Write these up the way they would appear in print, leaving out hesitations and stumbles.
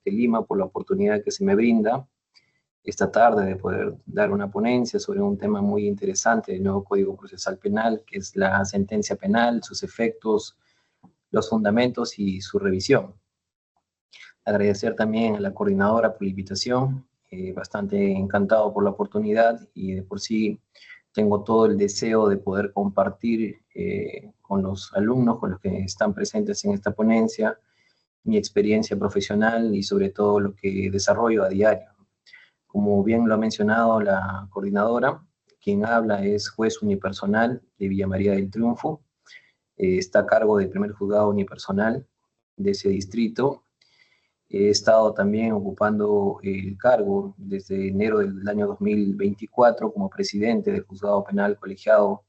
de Lima por la oportunidad que se me brinda esta tarde de poder dar una ponencia sobre un tema muy interesante del nuevo Código Procesal Penal, que es la sentencia penal, sus efectos, los fundamentos y su revisión. Agradecer también a la coordinadora por la invitación, bastante encantado por la oportunidad y de por sí tengo todo el deseo de poder compartir con los alumnos, con los que están presentes en esta ponencia, mi experiencia profesional y sobre todo lo que desarrollo a diario. Como bien lo ha mencionado la coordinadora, quien habla es juez unipersonal de Villa María del Triunfo, está a cargo del primer juzgado unipersonal de ese distrito. He estado también ocupando el cargo desde enero del año 2024 como presidente del Juzgado Penal Colegiado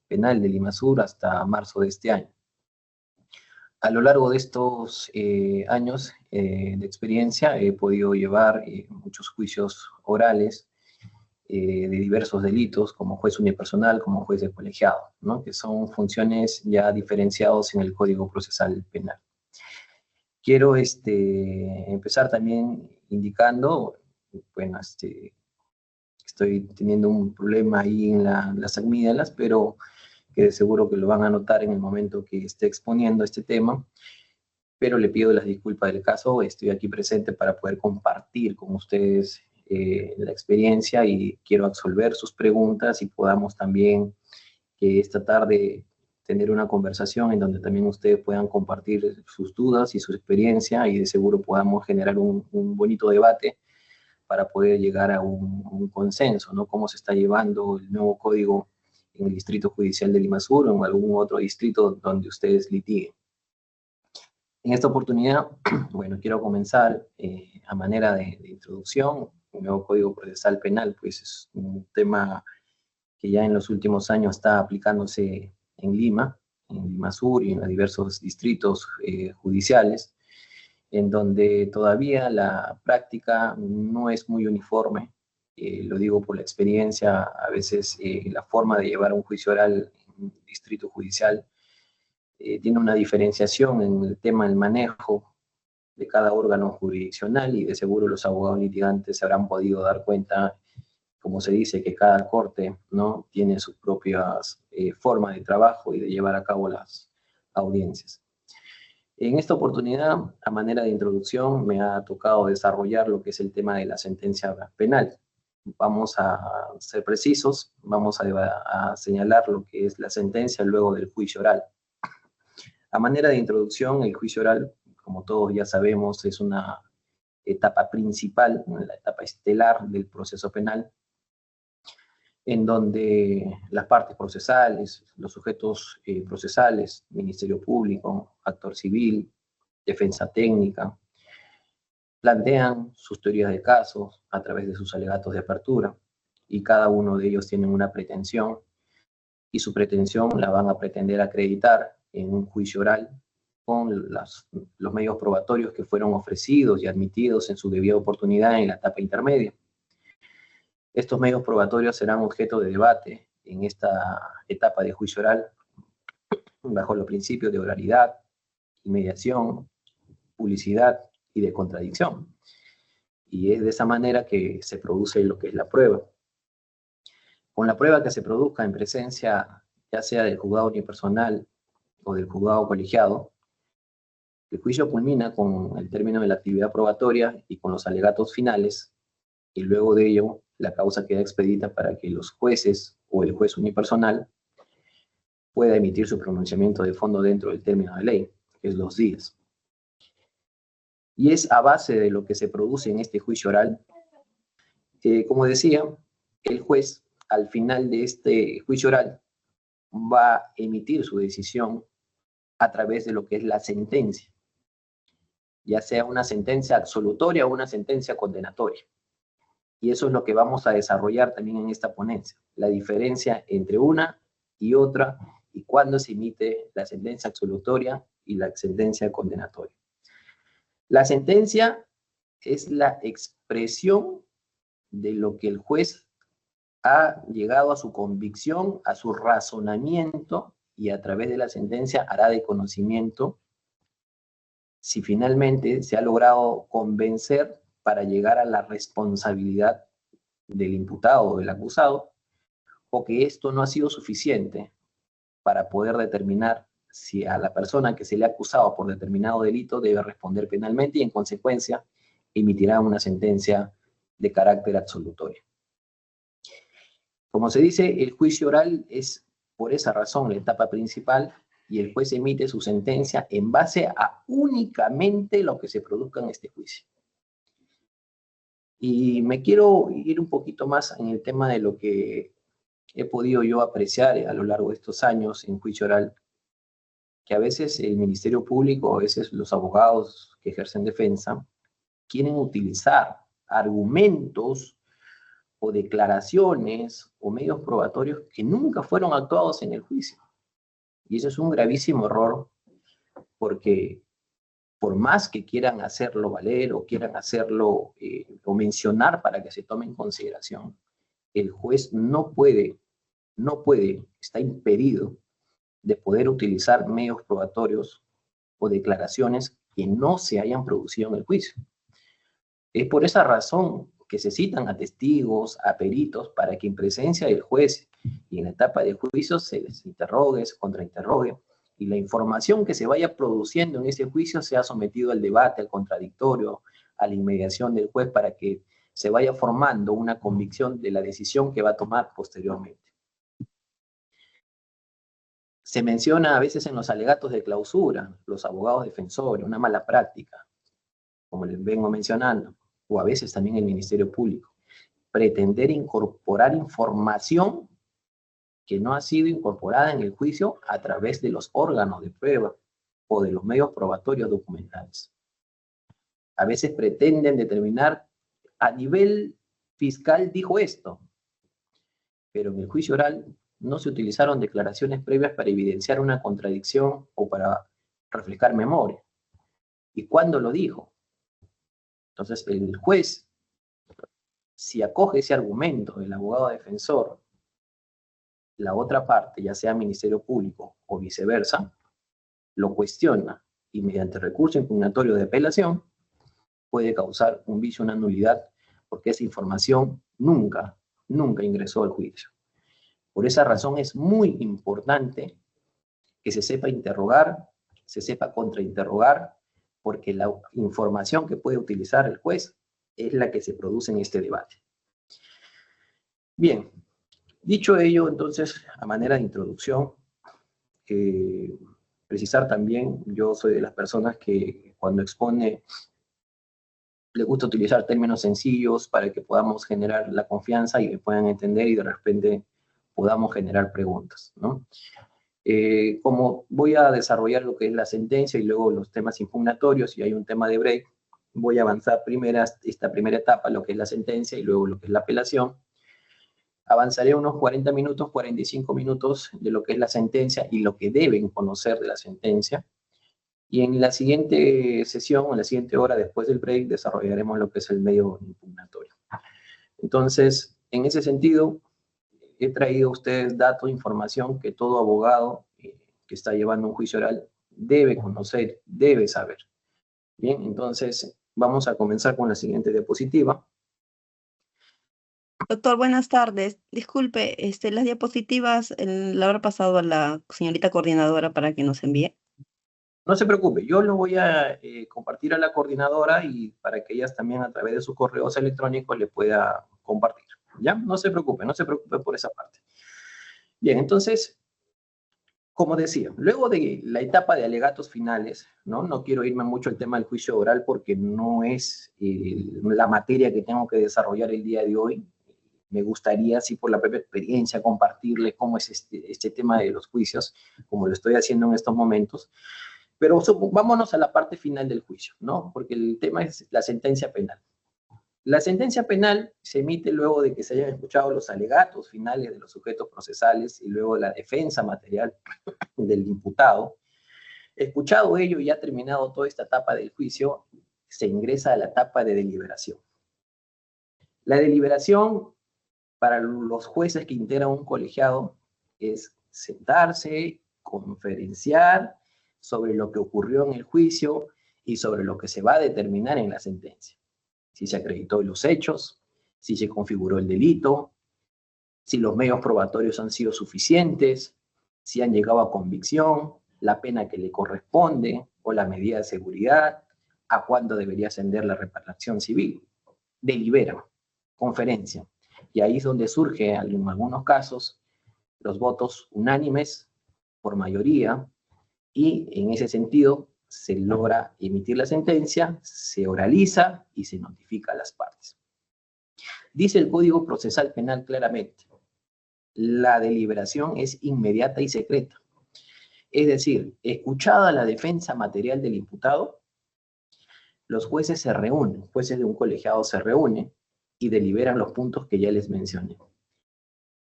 Penal de Lima Sur hasta marzo de este año. A lo largo de estos años de experiencia he podido llevar muchos juicios orales de diversos delitos como juez unipersonal, como juez de colegiado, ¿no? Que son funciones ya diferenciadas en el Código Procesal Penal. Quiero empezar también indicando, bueno, estoy teniendo un problema ahí en las amígdalas, pero que seguro que lo van a notar en el momento que esté exponiendo este tema, pero le pido las disculpas del caso, estoy aquí presente para poder compartir con ustedes la experiencia y quiero absolver sus preguntas y podamos también esta tarde tener una conversación en donde también ustedes puedan compartir sus dudas y su experiencia y de seguro podamos generar un bonito debate para poder llegar a un consenso, ¿no? Cómo se está llevando el nuevo código en el Distrito Judicial de Lima Sur o en algún otro distrito donde ustedes litiguen. En esta oportunidad, bueno, quiero comenzar a manera de introducción. El nuevo Código Procesal Penal, pues es un tema que ya en los últimos años está aplicándose en Lima Sur y en los diversos distritos judiciales, en donde todavía la práctica no es muy uniforme. Lo digo por la experiencia, a veces la forma de llevar un juicio oral en un distrito judicial tiene una diferenciación en el tema del manejo de cada órgano jurisdiccional y de seguro los abogados litigantes se habrán podido dar cuenta, como se dice, que cada corte, ¿no?, tiene sus propias formas de trabajo y de llevar a cabo las audiencias. En esta oportunidad, a manera de introducción, me ha tocado desarrollar lo que es el tema de la sentencia penal. Vamos a ser precisos, vamos a señalar lo que es la sentencia luego del juicio oral. A manera de introducción, el juicio oral, como todos ya sabemos, es una etapa principal, la etapa estelar del proceso penal, en donde las partes procesales, los sujetos procesales, Ministerio Público, actor civil, defensa técnica, plantean sus teorías de casos a través de sus alegatos de apertura y cada uno de ellos tiene una pretensión y su pretensión la van a pretender acreditar en un juicio oral con los medios probatorios que fueron ofrecidos y admitidos en su debida oportunidad en la etapa intermedia. Estos medios probatorios serán objeto de debate en esta etapa de juicio oral bajo los principios de oralidad, inmediación, publicidad y de contradicción. Y es de esa manera que se produce lo que es la prueba. Con la prueba que se produzca en presencia ya sea del juzgado unipersonal o del juzgado colegiado, el juicio culmina con el término de la actividad probatoria y con los alegatos finales, y luego de ello la causa queda expedita para que los jueces o el juez unipersonal pueda emitir su pronunciamiento de fondo dentro del término de ley, que es 2 días. Y es a base de lo que se produce en este juicio oral, como decía, el juez al final de este juicio oral va a emitir su decisión a través de lo que es la sentencia, ya sea una sentencia absolutoria o una sentencia condenatoria. Y eso es lo que vamos a desarrollar también en esta ponencia, la diferencia entre una y otra y cuándo se emite la sentencia absolutoria y la sentencia condenatoria. La sentencia es la expresión de lo que el juez ha llegado a su convicción, a su razonamiento, y a través de la sentencia hará de conocimiento si finalmente se ha logrado convencer para llegar a la responsabilidad del imputado o del acusado, o que esto no ha sido suficiente para poder determinar si a la persona que se le ha acusado por determinado delito debe responder penalmente y, en consecuencia, emitirá una sentencia de carácter absolutorio. Como se dice, el juicio oral es, por esa razón, la etapa principal, y el juez emite su sentencia en base a únicamente lo que se produzca en este juicio. Y me quiero ir un poquito más en el tema de lo que he podido yo apreciar a lo largo de estos años en juicio oral, que a veces el Ministerio Público, a veces los abogados que ejercen defensa, quieren utilizar argumentos o declaraciones o medios probatorios que nunca fueron actuados en el juicio. Y eso es un gravísimo error, porque por más que quieran hacerlo valer o quieran hacerlo o mencionar para que se tome en consideración, el juez no puede, está impedido de poder utilizar medios probatorios o declaraciones que no se hayan producido en el juicio. Es por esa razón que se citan a testigos, a peritos, para que en presencia del juez y en la etapa de juicio se les interrogue, se contrainterrogue, y la información que se vaya produciendo en ese juicio sea sometido al debate, al contradictorio, a la inmediación del juez, para que se vaya formando una convicción de la decisión que va a tomar posteriormente. Se menciona a veces en los alegatos de clausura, los abogados defensores, una mala práctica, como les vengo mencionando, o a veces también el Ministerio Público, pretender incorporar información que no ha sido incorporada en el juicio a través de los órganos de prueba o de los medios probatorios documentales. A veces pretenden determinar a nivel fiscal dijo esto, pero en el juicio oral no se utilizaron declaraciones previas para evidenciar una contradicción o para reflejar memoria. ¿Y cuándo lo dijo? Entonces, el juez, si acoge ese argumento del abogado defensor, la otra parte, ya sea Ministerio Público o viceversa, lo cuestiona y mediante recurso impugnatorio de apelación puede causar un vicio, una nulidad, porque esa información nunca ingresó al juicio. Por esa razón es muy importante que se sepa interrogar, se sepa contrainterrogar, porque la información que puede utilizar el juez es la que se produce en este debate. Bien, dicho ello, entonces, a manera de introducción, precisar también, yo soy de las personas que cuando expone le gusta utilizar términos sencillos para que podamos generar la confianza y que puedan entender y de repente podamos generar preguntas, ¿no? Como voy a desarrollar lo que es la sentencia y luego los temas impugnatorios y hay un tema de break, voy a avanzar esta primera etapa, lo que es la sentencia y luego lo que es la apelación. Avanzaré unos 40 minutos, 45 minutos de lo que es la sentencia y lo que deben conocer de la sentencia. Y en la siguiente sesión, en la siguiente hora después del break, desarrollaremos lo que es el medio impugnatorio. Entonces, en ese sentido, he traído a ustedes datos, información que todo abogado que está llevando un juicio oral debe conocer, debe saber. Bien, entonces vamos a comenzar con la siguiente diapositiva. Doctor, buenas tardes. Disculpe, las diapositivas la habrá pasado a la señorita coordinadora para que nos envíe. No se preocupe, yo lo voy a compartir a la coordinadora y para que ellas también a través de sus correos electrónicos le pueda compartir. ¿Ya? No se preocupe por esa parte. Bien, entonces, como decía, luego de la etapa de alegatos finales, no quiero irme mucho al tema del juicio oral porque no es la materia que tengo que desarrollar el día de hoy. Me gustaría, sí, por la propia experiencia, compartirles cómo es este tema de los juicios, como lo estoy haciendo en estos momentos. Pero vámonos a la parte final del juicio, ¿no? Porque el tema es la sentencia penal. La sentencia penal se emite luego de que se hayan escuchado los alegatos finales de los sujetos procesales y luego la defensa material del imputado. Escuchado ello y ya terminado toda esta etapa del juicio, se ingresa a la etapa de deliberación. La deliberación para los jueces que integran un colegiado es sentarse, conferenciar sobre lo que ocurrió en el juicio y sobre lo que se va a determinar en la sentencia. Si se acreditó los hechos, si se configuró el delito, si los medios probatorios han sido suficientes, si han llegado a convicción, la pena que le corresponde o la medida de seguridad, a cuándo debería ascender la reparación civil. Deliberan, conferencia. Y ahí es donde surge, en algunos casos, los votos unánimes por mayoría, y en ese sentido se logra emitir la sentencia, se oraliza y se notifica a las partes. Dice el Código Procesal Penal claramente, la deliberación es inmediata y secreta. Es decir, escuchada la defensa material del imputado, los jueces se reúnen, jueces de un colegiado se reúnen y deliberan los puntos que ya les mencioné.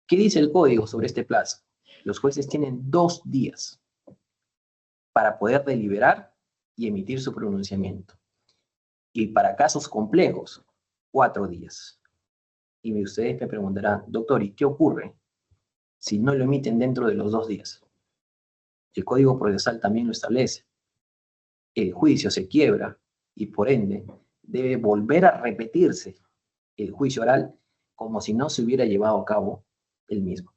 ¿Qué dice el Código sobre este plazo? Los jueces tienen 2 días para poder deliberar y emitir su pronunciamiento. Y para casos complejos, 4 días. Y ustedes me preguntarán, doctor, ¿y qué ocurre si no lo emiten dentro de los 2 días? El Código Procesal también lo establece. El juicio se quiebra y por ende debe volver a repetirse el juicio oral como si no se hubiera llevado a cabo el mismo.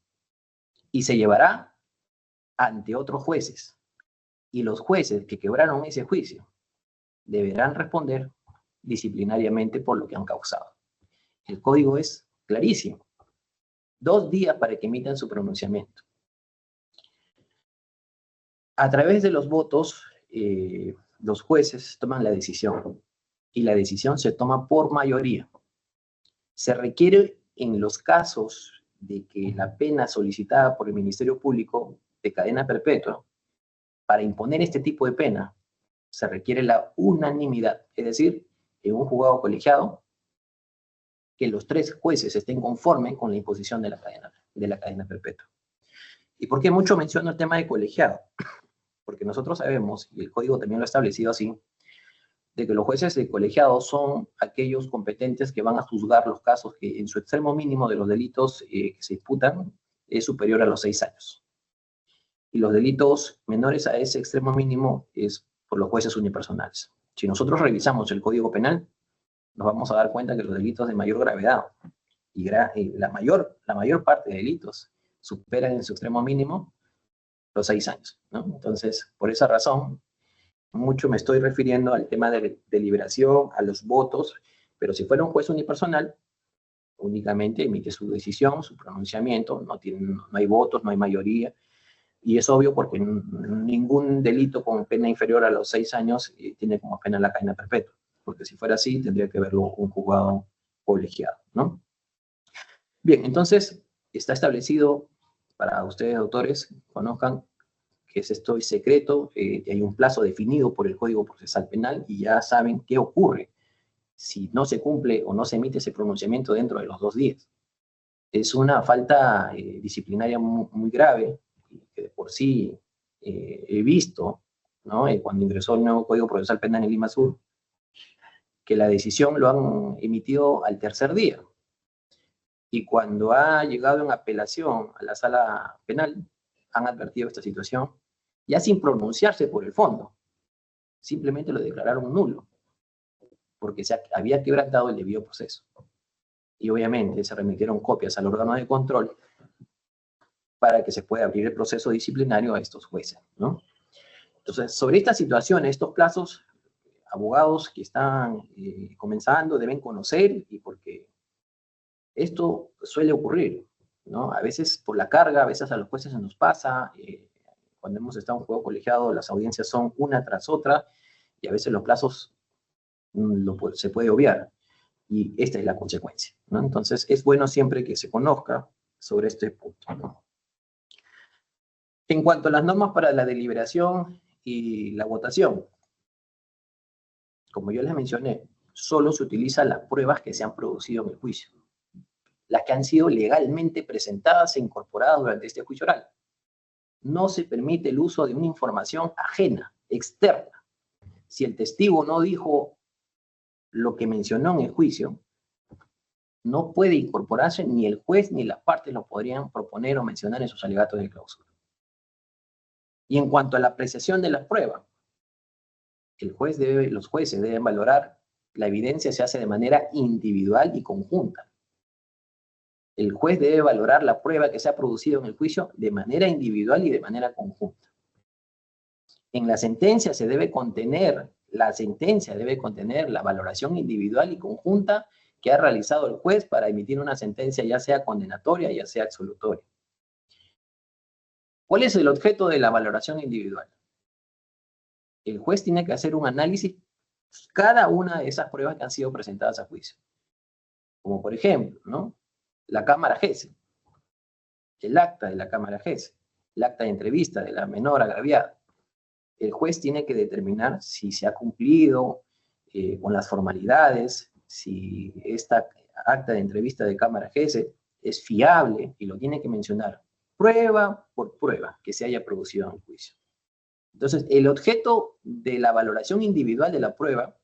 Y se llevará ante otros jueces. Y los jueces que quebraron ese juicio deberán responder disciplinariamente por lo que han causado. El código es clarísimo. 2 días para que emitan su pronunciamiento. A través de los votos, los jueces toman la decisión. Y la decisión se toma por mayoría. Se requiere en los casos de que la pena solicitada por el Ministerio Público de cadena perpetua, para imponer este tipo de pena, se requiere la unanimidad, es decir, en un juzgado colegiado, que los 3 jueces estén conformes con la imposición de la cadena perpetua. ¿Y por qué mucho menciono el tema de colegiado? Porque nosotros sabemos, y el código también lo ha establecido así, de que los jueces de colegiado son aquellos competentes que van a juzgar los casos que en su extremo mínimo de los delitos que se imputan es superior a los 6 años. Y los delitos menores a ese extremo mínimo es por los jueces unipersonales. Si nosotros revisamos el Código Penal, nos vamos a dar cuenta que los delitos de mayor gravedad y la mayor parte de delitos superan en su extremo mínimo los 6 años, ¿no? Entonces, por esa razón, mucho me estoy refiriendo al tema de deliberación, a los votos, pero si fuera un juez unipersonal, únicamente emite su decisión, su pronunciamiento, no hay votos, no hay mayoría, y es obvio porque ningún delito con pena inferior a los 6 años tiene como pena la cadena perpetua, porque si fuera así tendría que verlo un juzgado colegiado, ¿no? Bien, entonces está establecido para ustedes, autores, conozcan que es esto es secreto, hay un plazo definido por el Código Procesal Penal y ya saben qué ocurre si no se cumple o no se emite ese pronunciamiento dentro de los 2 días. Es una falta disciplinaria muy grave, que de por sí he visto, ¿no? Cuando ingresó el nuevo Código Procesal Penal en Lima Sur, que la decisión lo han emitido al 3er día. Y cuando ha llegado en apelación a la sala penal, han advertido esta situación, ya sin pronunciarse por el fondo. Simplemente lo declararon nulo, porque se había quebrantado el debido proceso. Y obviamente se remitieron copias al órgano de control para que se pueda abrir el proceso disciplinario a estos jueces, ¿no? Entonces, sobre esta situación, estos plazos, abogados que están comenzando deben conocer, y porque esto suele ocurrir, ¿no? A veces por la carga, a veces a los jueces se nos pasa, cuando hemos estado en un juego colegiado, las audiencias son una tras otra, y a veces los plazos se puede obviar, y esta es la consecuencia, ¿no? Entonces, es bueno siempre que se conozca sobre este punto, ¿no? En cuanto a las normas para la deliberación y la votación, como yo les mencioné, solo se utilizan las pruebas que se han producido en el juicio, las que han sido legalmente presentadas e incorporadas durante este juicio oral. No se permite el uso de una información ajena, externa. Si el testigo no dijo lo que mencionó en el juicio, no puede incorporarse, ni el juez ni las partes lo podrían proponer o mencionar en sus alegatos de clausura. Y en cuanto a la apreciación de la prueba, Los jueces deben valorar, la evidencia se hace de manera individual y conjunta. El juez debe valorar la prueba que se ha producido en el juicio de manera individual y de manera conjunta. En la sentencia la sentencia debe contener la valoración individual y conjunta que ha realizado el juez para emitir una sentencia ya sea condenatoria, ya sea absolutoria. ¿Cuál es el objeto de la valoración individual? El juez tiene que hacer un análisis de cada una de esas pruebas que han sido presentadas a juicio. Como por ejemplo, ¿no? La cámara GESE, el acta de la cámara GESE, el acta de entrevista de la menor agraviada. El juez tiene que determinar si se ha cumplido con las formalidades, si esta acta de entrevista de cámara GESE es fiable, y lo tiene que mencionar prueba por prueba que se haya producido en el juicio. Entonces, el objeto de la valoración individual de la prueba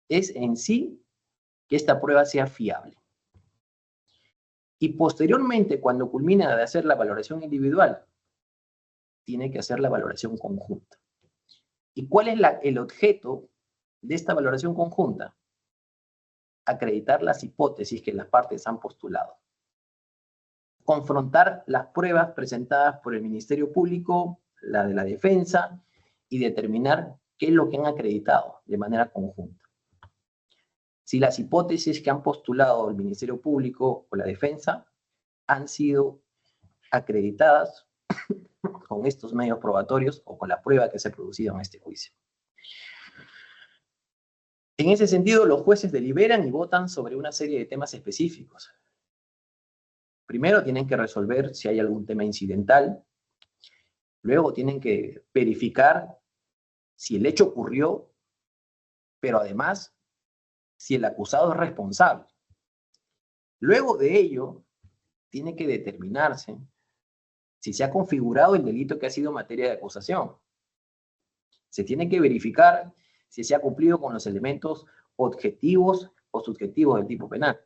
es en sí que esta prueba sea fiable. Y posteriormente, cuando culmina de hacer la valoración individual, tiene que hacer la valoración conjunta. ¿Y cuál es el objeto de esta valoración conjunta? Acreditar las hipótesis que las partes han postulado. Confrontar las pruebas presentadas por el Ministerio Público, la de la defensa, y determinar qué es lo que han acreditado de manera conjunta. Si las hipótesis que han postulado el Ministerio Público o la defensa han sido acreditadas con estos medios probatorios o con la prueba que se ha producido en este juicio. En ese sentido, los jueces deliberan y votan sobre una serie de temas específicos. Primero tienen que resolver si hay algún tema incidental. Luego tienen que verificar si el hecho ocurrió, pero además si el acusado es responsable. Luego de ello, tiene que determinarse si se ha configurado el delito que ha sido materia de acusación. Se tiene que verificar si se ha cumplido con los elementos objetivos o subjetivos del tipo penal.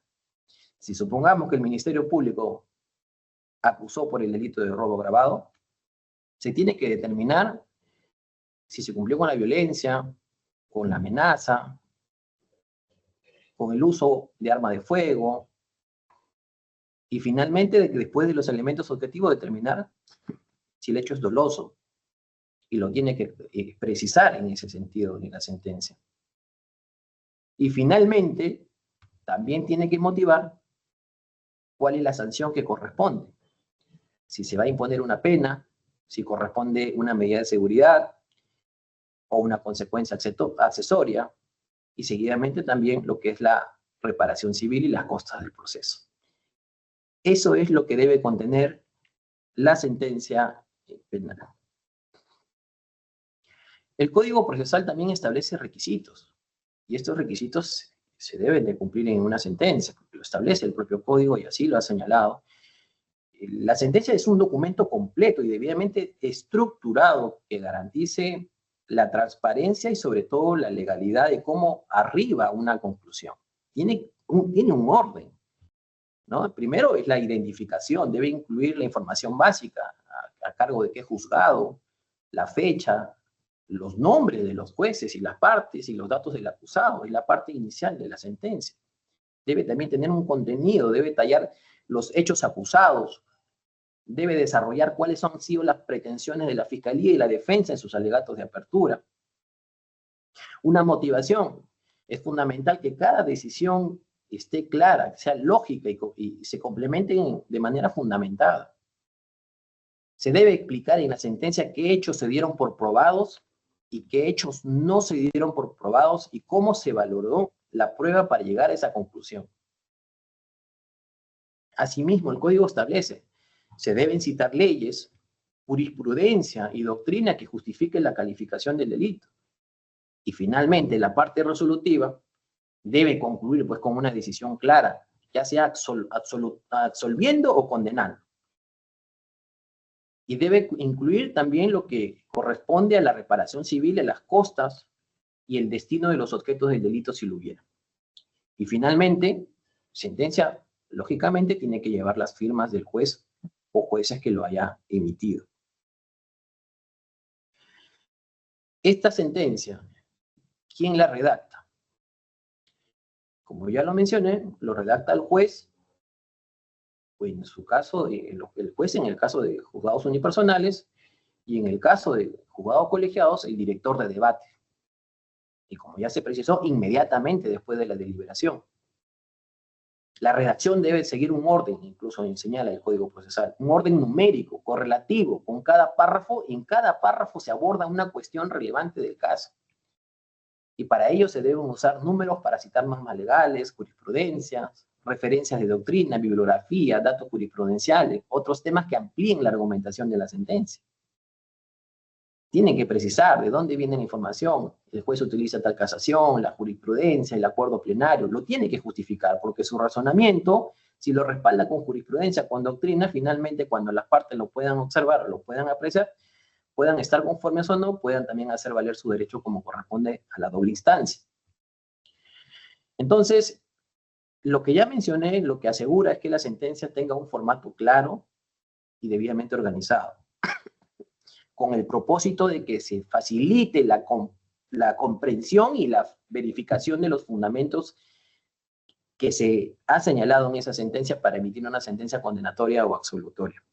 Si supongamos que el Ministerio Público acusó por el delito de robo agravado, se tiene que determinar si se cumplió con la violencia, con la amenaza, con el uso de arma de fuego, y finalmente, después de los elementos objetivos, determinar si el hecho es doloso, y lo tiene que precisar en ese sentido en la sentencia. Y finalmente, también tiene que motivar cuál es la sanción que corresponde. Si se va a imponer una pena, si corresponde una medida de seguridad o una consecuencia accesoria, y seguidamente también lo que es la reparación civil y las costas del proceso. Eso es lo que debe contener la sentencia penal. El Código Procesal también establece requisitos, y estos requisitos se deben de cumplir en una sentencia, porque lo establece el propio Código y así lo ha señalado. La sentencia es un documento completo y debidamente estructurado que garantice la transparencia y sobre todo la legalidad de cómo arriba a una conclusión. Tiene un orden, ¿no? Primero es la identificación, debe incluir la información básica, a cargo de qué juzgado, la fecha, los nombres de los jueces y las partes y los datos del acusado, es la parte inicial de la sentencia. Debe también tener un contenido, debe detallar los hechos acusados, debe desarrollar cuáles han sido las pretensiones de la Fiscalía y la defensa en sus alegatos de apertura. Una motivación. Es fundamental que cada decisión esté clara, sea lógica y se complementen de manera fundamentada. Se debe explicar en la sentencia qué hechos se dieron por probados y qué hechos no se dieron por probados y cómo se valoró la prueba para llegar a esa conclusión. Asimismo, el Código establece, se deben citar leyes, jurisprudencia y doctrina que justifiquen la calificación del delito. Y finalmente, la parte resolutiva debe concluir pues con una decisión clara, ya sea absolviendo o condenando. Y debe incluir también lo que corresponde a la reparación civil de las costas y el destino de los objetos del delito si lo hubiera. Y finalmente, sentencia, lógicamente, tiene que llevar las firmas del juez o jueces que lo haya emitido. Esta sentencia ¿quién la redacta? Como ya lo mencioné, lo redacta el juez, o en su caso, el juez en el caso de juzgados unipersonales, y en el caso de juzgados colegiados, el director de debate. Y como ya se precisó, inmediatamente después de la deliberación. La redacción debe seguir un orden, incluso señala el Código Procesal, un orden numérico, correlativo, con cada párrafo, y en cada párrafo se aborda una cuestión relevante del caso. Y para ello se deben usar números para citar normas legales, jurisprudencias, referencias de doctrina, bibliografía, datos jurisprudenciales, otros temas que amplíen la argumentación de la sentencia. Tienen que precisar de dónde viene la información. El juez utiliza tal casación, la jurisprudencia, el acuerdo plenario. Lo tiene que justificar, porque su razonamiento, si lo respalda con jurisprudencia, con doctrina, finalmente cuando las partes lo puedan observar o lo puedan apreciar, puedan estar conformes o no, puedan también hacer valer su derecho como corresponde a la doble instancia. Entonces, lo que ya mencioné, lo que asegura es que la sentencia tenga un formato claro y debidamente organizado, con el propósito de que se facilite la comprensión y la verificación de los fundamentos que se ha señalado en esa sentencia para emitir una sentencia condenatoria o absolutoria.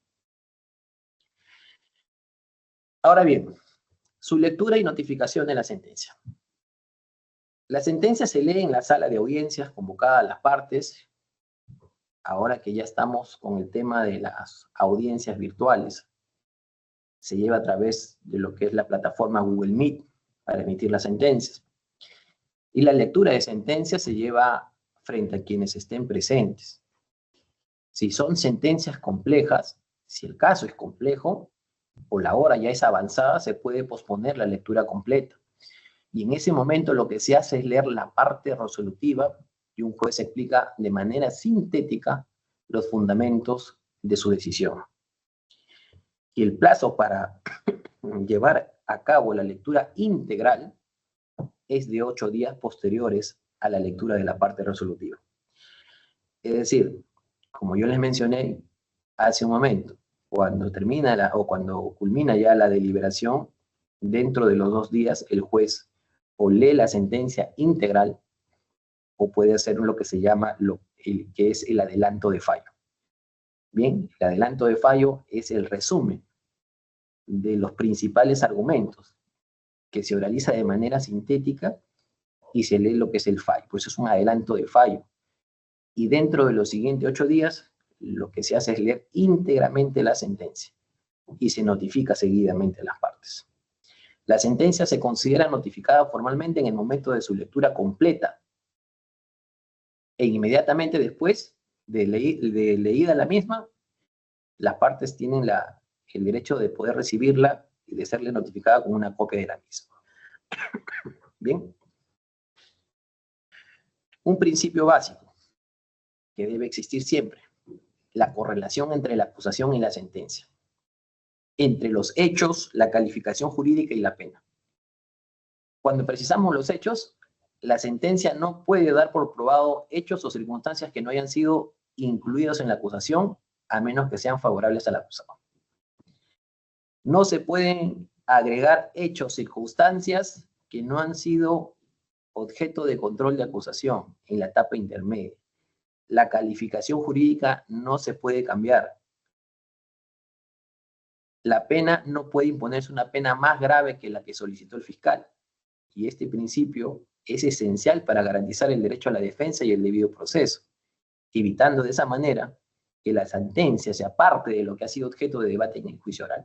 Ahora bien, su lectura y notificación de la sentencia. La sentencia se lee en la sala de audiencias convocada a las partes, ahora que ya estamos con el tema de las audiencias virtuales. Se lleva a través de lo que es la plataforma Google Meet para emitir las sentencias. Y la lectura de sentencias se lleva frente a quienes estén presentes. Si son sentencias complejas, si el caso es complejo o la hora ya es avanzada, se puede posponer la lectura completa. Y en ese momento lo que se hace es leer la parte resolutiva y un juez explica de manera sintética los fundamentos de su decisión. Y el plazo para llevar a cabo la lectura integral es de 8 días posteriores a la lectura de la parte resolutiva. Es decir, como yo les mencioné hace un momento, cuando termina o cuando culmina ya la deliberación, dentro de los 2 días el juez o lee la sentencia integral o puede hacer lo que se llama que es el adelanto de fallo. Bien, el adelanto de fallo es el resumen de los principales argumentos que se realiza de manera sintética y se lee lo que es el fallo. Pues es un adelanto de fallo. Y dentro de los siguientes 8 días, lo que se hace es leer íntegramente la sentencia y se notifica seguidamente a las partes. La sentencia se considera notificada formalmente en el momento de su lectura completa e inmediatamente después de leída la misma, las partes tienen el derecho de poder recibirla y de serle notificada con una copia de la misma. Bien. Un principio básico que debe existir siempre: la correlación entre la acusación y la sentencia, entre los hechos, la calificación jurídica y la pena. Cuando precisamos los hechos, la sentencia no puede dar por probado hechos o circunstancias que no hayan sido incluidos en la acusación, a menos que sean favorables al acusado. No se pueden agregar hechos, circunstancias que no han sido objeto de control de acusación en la etapa intermedia. La calificación jurídica no se puede cambiar. La pena no puede imponerse una pena más grave que la que solicitó el fiscal. Y este principio es esencial para garantizar el derecho a la defensa y el debido proceso, evitando de esa manera que la sentencia sea parte de lo que ha sido objeto de debate en el juicio oral.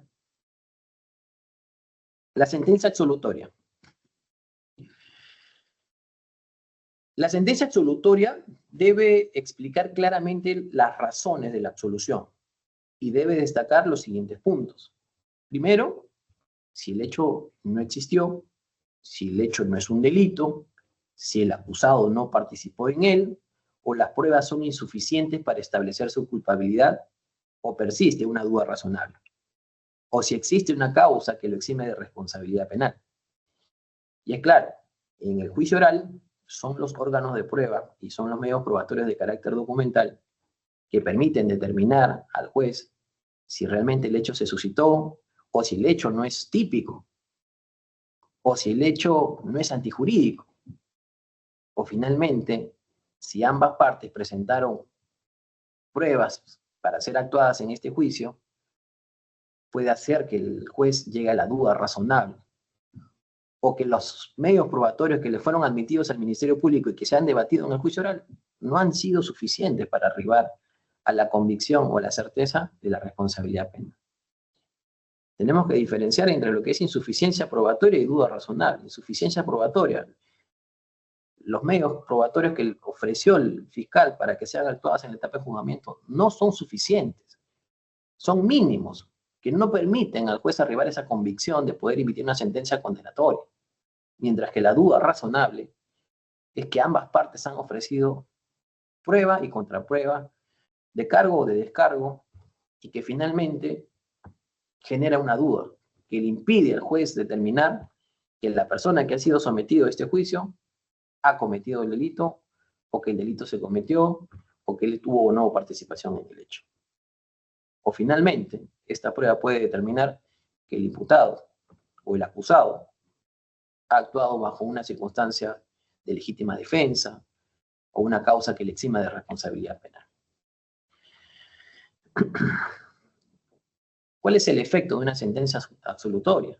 La sentencia absolutoria. La sentencia absolutoria debe explicar claramente las razones de la absolución y debe destacar los siguientes puntos. Primero, si el hecho no existió, si el hecho no es un delito, si el acusado no participó en él, o las pruebas son insuficientes para establecer su culpabilidad, o persiste una duda razonable, o si existe una causa que lo exime de responsabilidad penal. Y es claro, en el juicio oral son los órganos de prueba y son los medios probatorios de carácter documental que permiten determinar al juez si realmente el hecho se suscitó o si el hecho no es típico o si el hecho no es antijurídico, o finalmente, si ambas partes presentaron pruebas para ser actuadas en este juicio, puede hacer que el juez llegue a la duda razonable, o que los medios probatorios que le fueron admitidos al Ministerio Público y que se han debatido en el juicio oral no han sido suficientes para arribar a la convicción o la certeza de la responsabilidad penal. Tenemos que diferenciar entre lo que es insuficiencia probatoria y duda razonable. Insuficiencia probatoria, los medios probatorios que ofreció el fiscal para que sean actuadas en la etapa de juzgamiento no son suficientes, son mínimos, que no permiten al juez arribar a esa convicción de poder emitir una sentencia condenatoria. Mientras que la duda razonable es que ambas partes han ofrecido prueba y contraprueba de cargo o de descargo y que finalmente genera una duda que le impide al juez determinar que la persona que ha sido sometido a este juicio ha cometido el delito o que el delito se cometió o que él tuvo o no participación en el hecho. O finalmente, esta prueba puede determinar que el imputado o el acusado ha actuado bajo una circunstancia de legítima defensa o una causa que le exima de responsabilidad penal. ¿Cuál es el efecto de una sentencia absolutoria?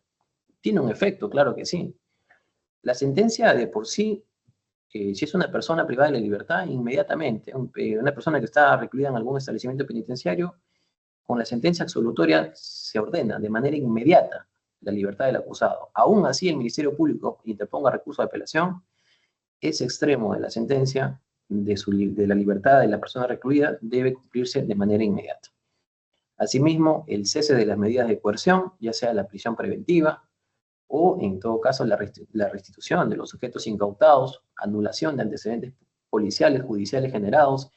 Tiene un efecto, claro que sí. La sentencia de por sí, si es una persona privada de la libertad, inmediatamente, una persona que está recluida en algún establecimiento penitenciario, con la sentencia absolutoria se ordena de manera inmediata la libertad del acusado. Aún así, el Ministerio Público interponga recurso de apelación, ese extremo de la sentencia de la libertad de la persona recluida debe cumplirse de manera inmediata. Asimismo, el cese de las medidas de coerción, ya sea la prisión preventiva o, en todo caso, la restitución de los objetos incautados, anulación de antecedentes policiales, judiciales generados,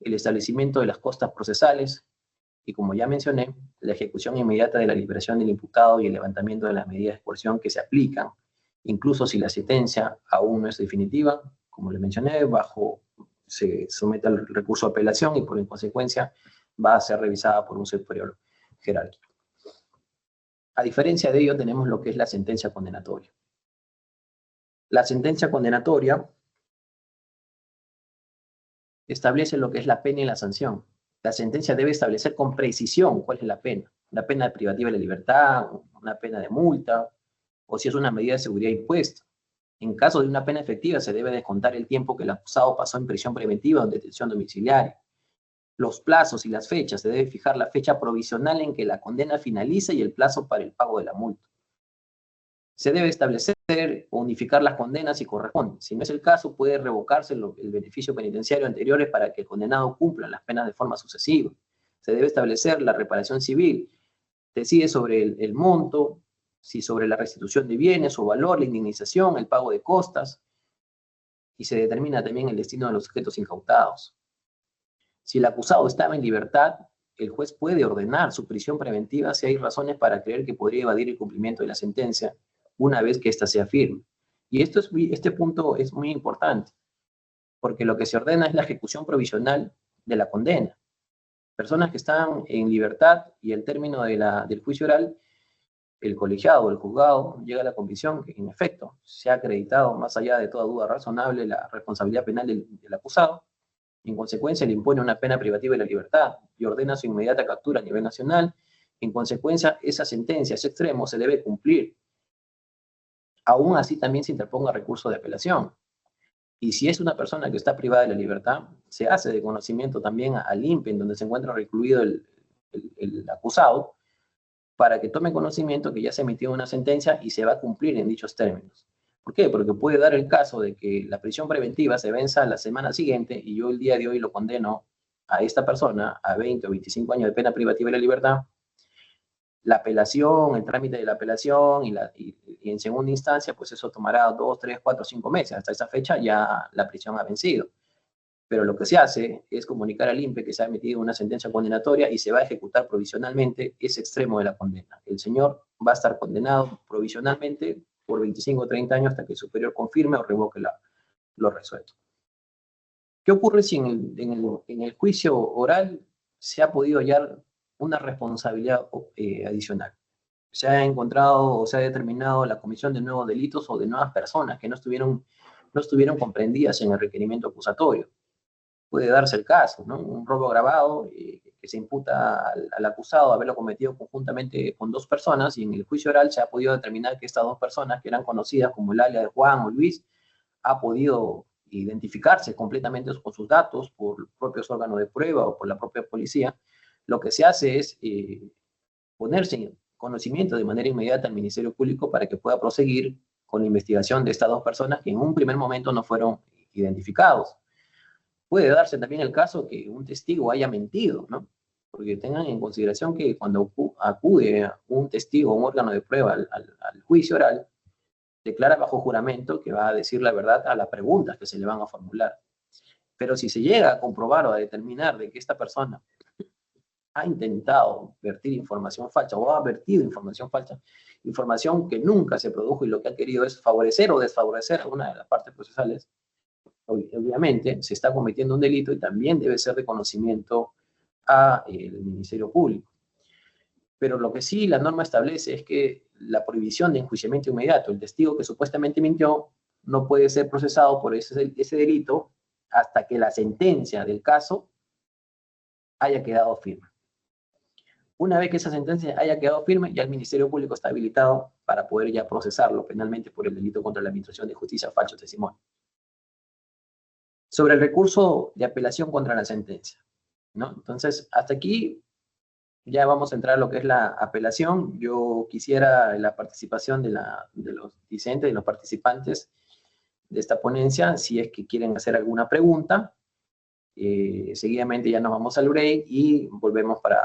el establecimiento de las costas procesales y, como ya mencioné, la ejecución inmediata de la liberación del imputado y el levantamiento de las medidas de coerción que se aplican, incluso si la sentencia aún no es definitiva, como le mencioné, se somete al recurso de apelación y por consecuencia va a ser revisada por un superior jerárquico. A diferencia de ello, tenemos lo que es la sentencia condenatoria. La sentencia condenatoria establece lo que es la pena y la sanción. La sentencia debe establecer con precisión cuál es la pena. Una pena privativa de la libertad, una pena de multa, o si es una medida de seguridad impuesta. En caso de una pena efectiva, se debe descontar el tiempo que el acusado pasó en prisión preventiva o en detención domiciliaria. Los plazos y las fechas, se debe fijar la fecha provisional en que la condena finaliza y el plazo para el pago de la multa. Se debe establecer o unificar las condenas si corresponde. Si no es el caso, puede revocarse el beneficio penitenciario anteriores para que el condenado cumpla las penas de forma sucesiva. Se debe establecer la reparación civil. Decide sobre el monto, si sobre la restitución de bienes o valor, la indemnización, el pago de costas, y se determina también el destino de los objetos incautados. Si el acusado estaba en libertad, el juez puede ordenar su prisión preventiva si hay razones para creer que podría evadir el cumplimiento de la sentencia una vez que ésta sea firme. Y este punto es muy importante, porque lo que se ordena es la ejecución provisional de la condena. Personas que están en libertad y al término del juicio oral, el colegiado o el juzgado llega a la convicción que, en efecto, se ha acreditado, más allá de toda duda razonable, la responsabilidad penal del acusado. En consecuencia, le impone una pena privativa de la libertad y ordena su inmediata captura a nivel nacional. En consecuencia, esa sentencia, ese extremo, se debe cumplir. Aún así, también se interponga recurso de apelación. Y si es una persona que está privada de la libertad, se hace de conocimiento también al INPE, en donde se encuentra recluido el acusado, para que tome conocimiento que ya se emitió una sentencia y se va a cumplir en dichos términos. ¿Por qué? Porque puede dar el caso de que la prisión preventiva se venza la semana siguiente y yo el día de hoy lo condeno a esta persona a 20 o 25 años de pena privativa de la libertad. La apelación, el trámite de la apelación y en segunda instancia, pues eso tomará 2, 3, 4, 5 meses. Hasta esa fecha ya la prisión ha vencido. Pero lo que se hace es comunicar al INPE que se ha emitido una sentencia condenatoria y se va a ejecutar provisionalmente ese extremo de la condena. El señor va a estar condenado provisionalmente por 25 o 30 años hasta que el superior confirme o revoque lo resuelto. ¿Qué ocurre si en el juicio oral se ha podido hallar una responsabilidad adicional? se ha encontrado o se ha determinado la comisión de nuevos delitos o de nuevas personas que no estuvieron comprendidas en el requerimiento acusatorio. Puede darse el caso, ¿no? Un robo agravado que se imputa al acusado haberlo cometido conjuntamente con dos personas, y en el juicio oral se ha podido determinar que estas dos personas, que eran conocidas como el alias de Juan o Luis, ha podido identificarse completamente con sus datos por propios órganos de prueba o por la propia policía. Lo que se hace es ponerse en conocimiento de manera inmediata al Ministerio Público para que pueda proseguir con la investigación de estas dos personas que en un primer momento no fueron identificados. Puede darse también el caso que un testigo haya mentido, ¿no? Porque tengan en consideración que cuando acude un testigo, un órgano de prueba al juicio oral, declara bajo juramento que va a decir la verdad a las preguntas que se le van a formular. Pero si se llega a comprobar o a determinar de que esta persona ha intentado vertir información falsa o ha vertido información falsa, información que nunca se produjo, y lo que ha querido es favorecer o desfavorecer a una de las partes procesales, obviamente se está cometiendo un delito y también debe ser de conocimiento al Ministerio Público. Pero lo que sí la norma establece es que la prohibición de enjuiciamiento inmediato, el testigo que supuestamente mintió, no puede ser procesado por ese delito hasta que la sentencia del caso haya quedado firme. Una vez que esa sentencia haya quedado firme, ya el Ministerio Público está habilitado para poder ya procesarlo penalmente por el delito contra la Administración de Justicia, falso testimonio. Sobre el recurso de apelación contra la sentencia, ¿no? Entonces, hasta aquí ya vamos a entrar a lo que es la apelación. Yo quisiera la participación de los discentes, de los participantes de esta ponencia, si es que quieren hacer alguna pregunta. Seguidamente ya nos vamos al break y volvemos para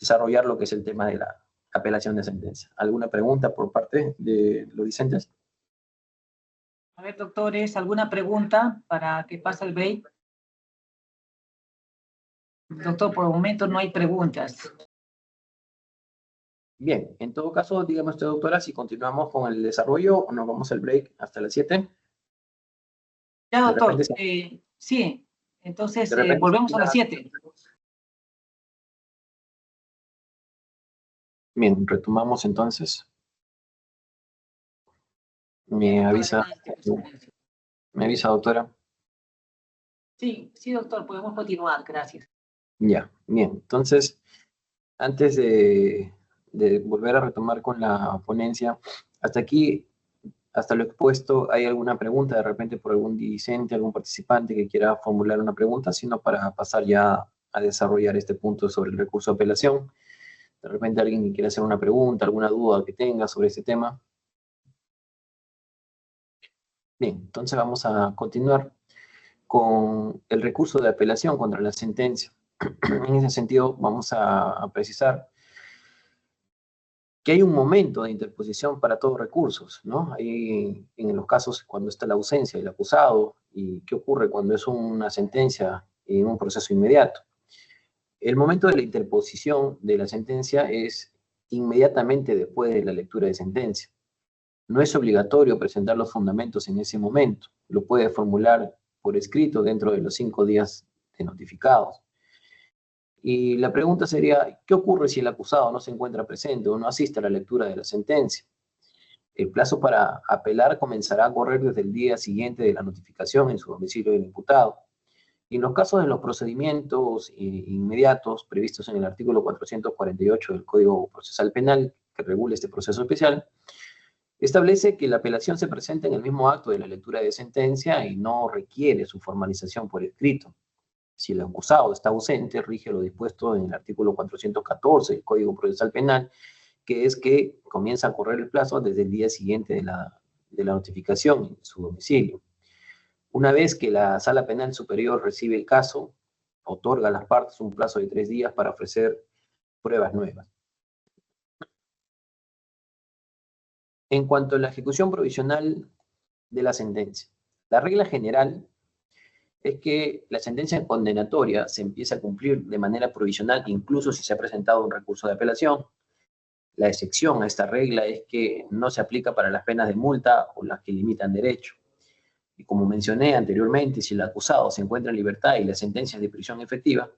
desarrollar lo que es el tema de la apelación de sentencia. ¿Alguna pregunta por parte de los discentes? A ver, doctores, ¿alguna pregunta para que pase el break? Doctor, por el momento no hay preguntas. Bien, en todo caso, dígame usted, doctora, si continuamos con el desarrollo o nos vamos al break hasta las 7. Ya, doctor, sí, entonces volvemos a las 7. Bien, retomamos entonces. Me avisa, doctora. Sí, sí, doctor, podemos continuar, gracias. Ya, bien, entonces, antes de volver a retomar con la ponencia, hasta aquí, hasta lo expuesto, ¿hay alguna pregunta de repente por algún discente, algún participante que quiera formular una pregunta, sino para pasar ya a desarrollar este punto sobre el recurso de apelación? De repente alguien que quiera hacer una pregunta, alguna duda que tenga sobre este tema. Bien, entonces vamos a continuar con el recurso de apelación contra la sentencia. En ese sentido, vamos a precisar que hay un momento de interposición para todos recursos, ¿no? Hay en los casos cuando está la ausencia del acusado, y qué ocurre cuando es una sentencia en un proceso inmediato. El momento de la interposición de la sentencia es inmediatamente después de la lectura de sentencia. No es obligatorio presentar los fundamentos en ese momento. Lo puede formular por escrito dentro de los 5 días de notificados. Y la pregunta sería, ¿qué ocurre si el acusado no se encuentra presente o no asiste a la lectura de la sentencia? El plazo para apelar comenzará a correr desde el día siguiente de la notificación en su domicilio del imputado. Y en los casos de los procedimientos inmediatos previstos en el artículo 448 del Código Procesal Penal, que regula este proceso especial, establece que la apelación se presenta en el mismo acto de la lectura de sentencia y no requiere su formalización por escrito. Si el acusado está ausente, rige lo dispuesto en el artículo 414 del Código Procesal Penal, que es que comienza a correr el plazo desde el día siguiente de la notificación en su domicilio. Una vez que la Sala Penal Superior recibe el caso, otorga a las partes un plazo de 3 días para ofrecer pruebas nuevas. En cuanto a la ejecución provisional de la sentencia, la regla general es que la sentencia condenatoria se empieza a cumplir de manera provisional, incluso si se ha presentado un recurso de apelación. La excepción a esta regla es que no se aplica para las penas de multa o las que limitan derecho. Y como mencioné anteriormente, si el acusado se encuentra en libertad y la sentencia es de prisión efectiva,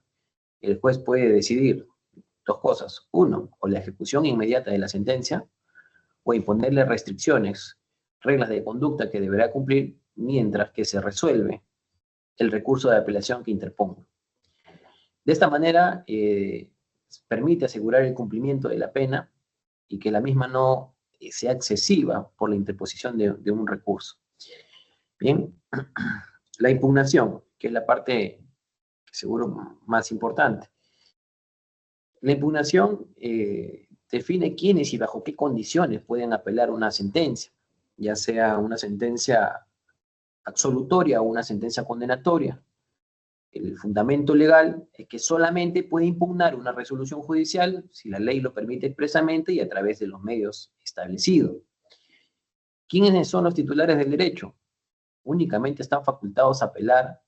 el juez puede decidir dos cosas. Uno, o la ejecución inmediata de la sentencia, o imponerle restricciones, reglas de conducta que deberá cumplir mientras que se resuelve el recurso de apelación que interponga. De esta manera, permite asegurar el cumplimiento de la pena y que la misma no sea excesiva por la interposición de un recurso. Bien, la impugnación, que es la parte seguro más importante. La impugnación define quiénes y bajo qué condiciones pueden apelar una sentencia, ya sea una sentencia absolutoria o una sentencia condenatoria. El fundamento legal es que solamente puede impugnar una resolución judicial si la ley lo permite expresamente y a través de los medios establecidos. ¿Quiénes son los titulares del derecho? Únicamente están facultados a apelar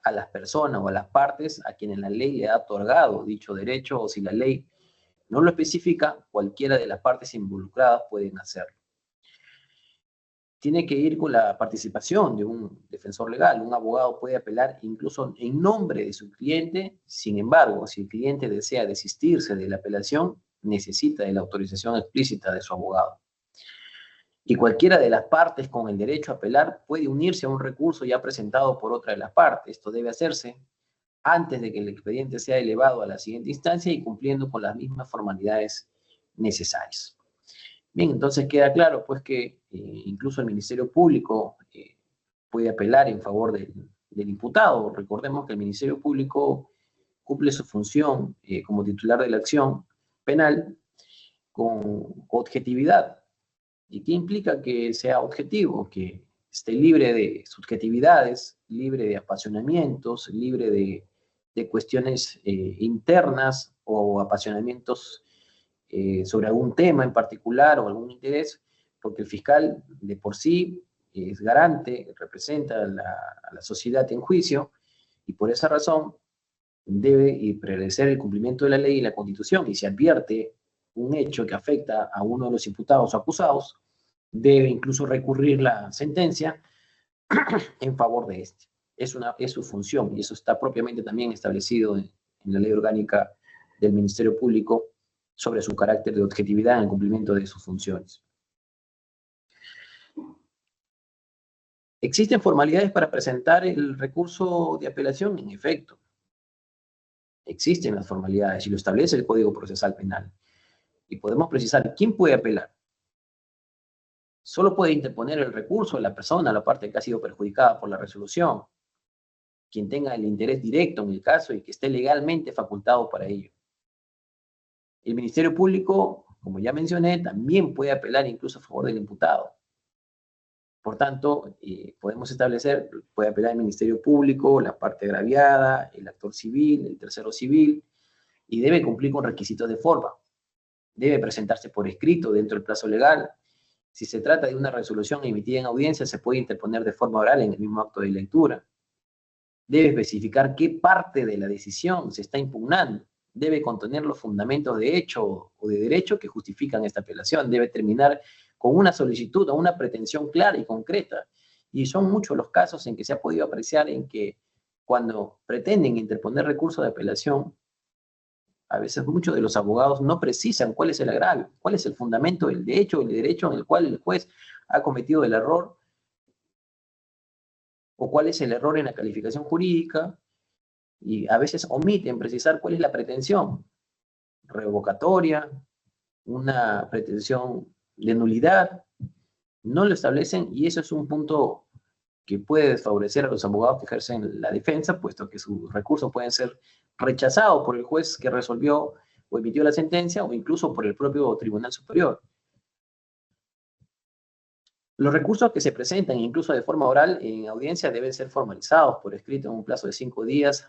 a las personas o a las partes a quienes la ley le ha otorgado dicho derecho, o si la ley no lo especifica, cualquiera de las partes involucradas pueden hacerlo. Tiene que ir con la participación de un defensor legal. Un abogado puede apelar incluso en nombre de su cliente. Sin embargo, si el cliente desea desistirse de la apelación, necesita de la autorización explícita de su abogado. Y cualquiera de las partes con el derecho a apelar puede unirse a un recurso ya presentado por otra de las partes. Esto debe hacerse antes de que el expediente sea elevado a la siguiente instancia y cumpliendo con las mismas formalidades necesarias. Bien, entonces queda claro pues que incluso el Ministerio Público puede apelar en favor del imputado. Recordemos que el Ministerio Público cumple su función como titular de la acción penal con objetividad. ¿Y qué implica que sea objetivo? Que esté libre de subjetividades, libre de apasionamientos, libre de cuestiones internas o apasionamientos sobre algún tema en particular o algún interés, porque el fiscal de por sí es garante, representa a la sociedad en juicio, y por esa razón debe prevalecer el cumplimiento de la ley y la Constitución, y si advierte un hecho que afecta a uno de los imputados o acusados, debe incluso recurrir la sentencia en favor de este. Es su función, y eso está propiamente también establecido en la ley orgánica del Ministerio Público sobre su carácter de objetividad en el cumplimiento de sus funciones. ¿Existen formalidades para presentar el recurso de apelación? En efecto, existen las formalidades y lo establece el Código Procesal Penal. Y podemos precisar quién puede apelar. Solo puede interponer el recurso la persona, la parte que ha sido perjudicada por la resolución, quien tenga el interés directo en el caso y que esté legalmente facultado para ello. El Ministerio Público, como ya mencioné, también puede apelar incluso a favor del imputado. Por tanto, podemos establecer, puede apelar el Ministerio Público, la parte agraviada, el actor civil, el tercero civil, y debe cumplir con requisitos de forma. Debe presentarse por escrito dentro del plazo legal. Si se trata de una resolución emitida en audiencia, se puede interponer de forma oral en el mismo acto de lectura. Debe especificar qué parte de la decisión se está impugnando. Debe contener los fundamentos de hecho o de derecho que justifican esta apelación. Debe terminar con una solicitud o una pretensión clara y concreta. Y son muchos los casos en que se ha podido apreciar en que cuando pretenden interponer recurso de apelación, a veces muchos de los abogados no precisan cuál es el agravio, cuál es el fundamento del hecho o el derecho en el cual el juez ha cometido el error, o cuál es el error en la calificación jurídica, y a veces omiten precisar cuál es la pretensión revocatoria, una pretensión de nulidad, no lo establecen, y eso es un punto que puede desfavorecer a los abogados que ejercen la defensa, puesto que sus recursos pueden ser rechazados por el juez que resolvió o emitió la sentencia, o incluso por el propio Tribunal Superior. Los recursos que se presentan, incluso de forma oral, en audiencia deben ser formalizados por escrito en un plazo de 5 días,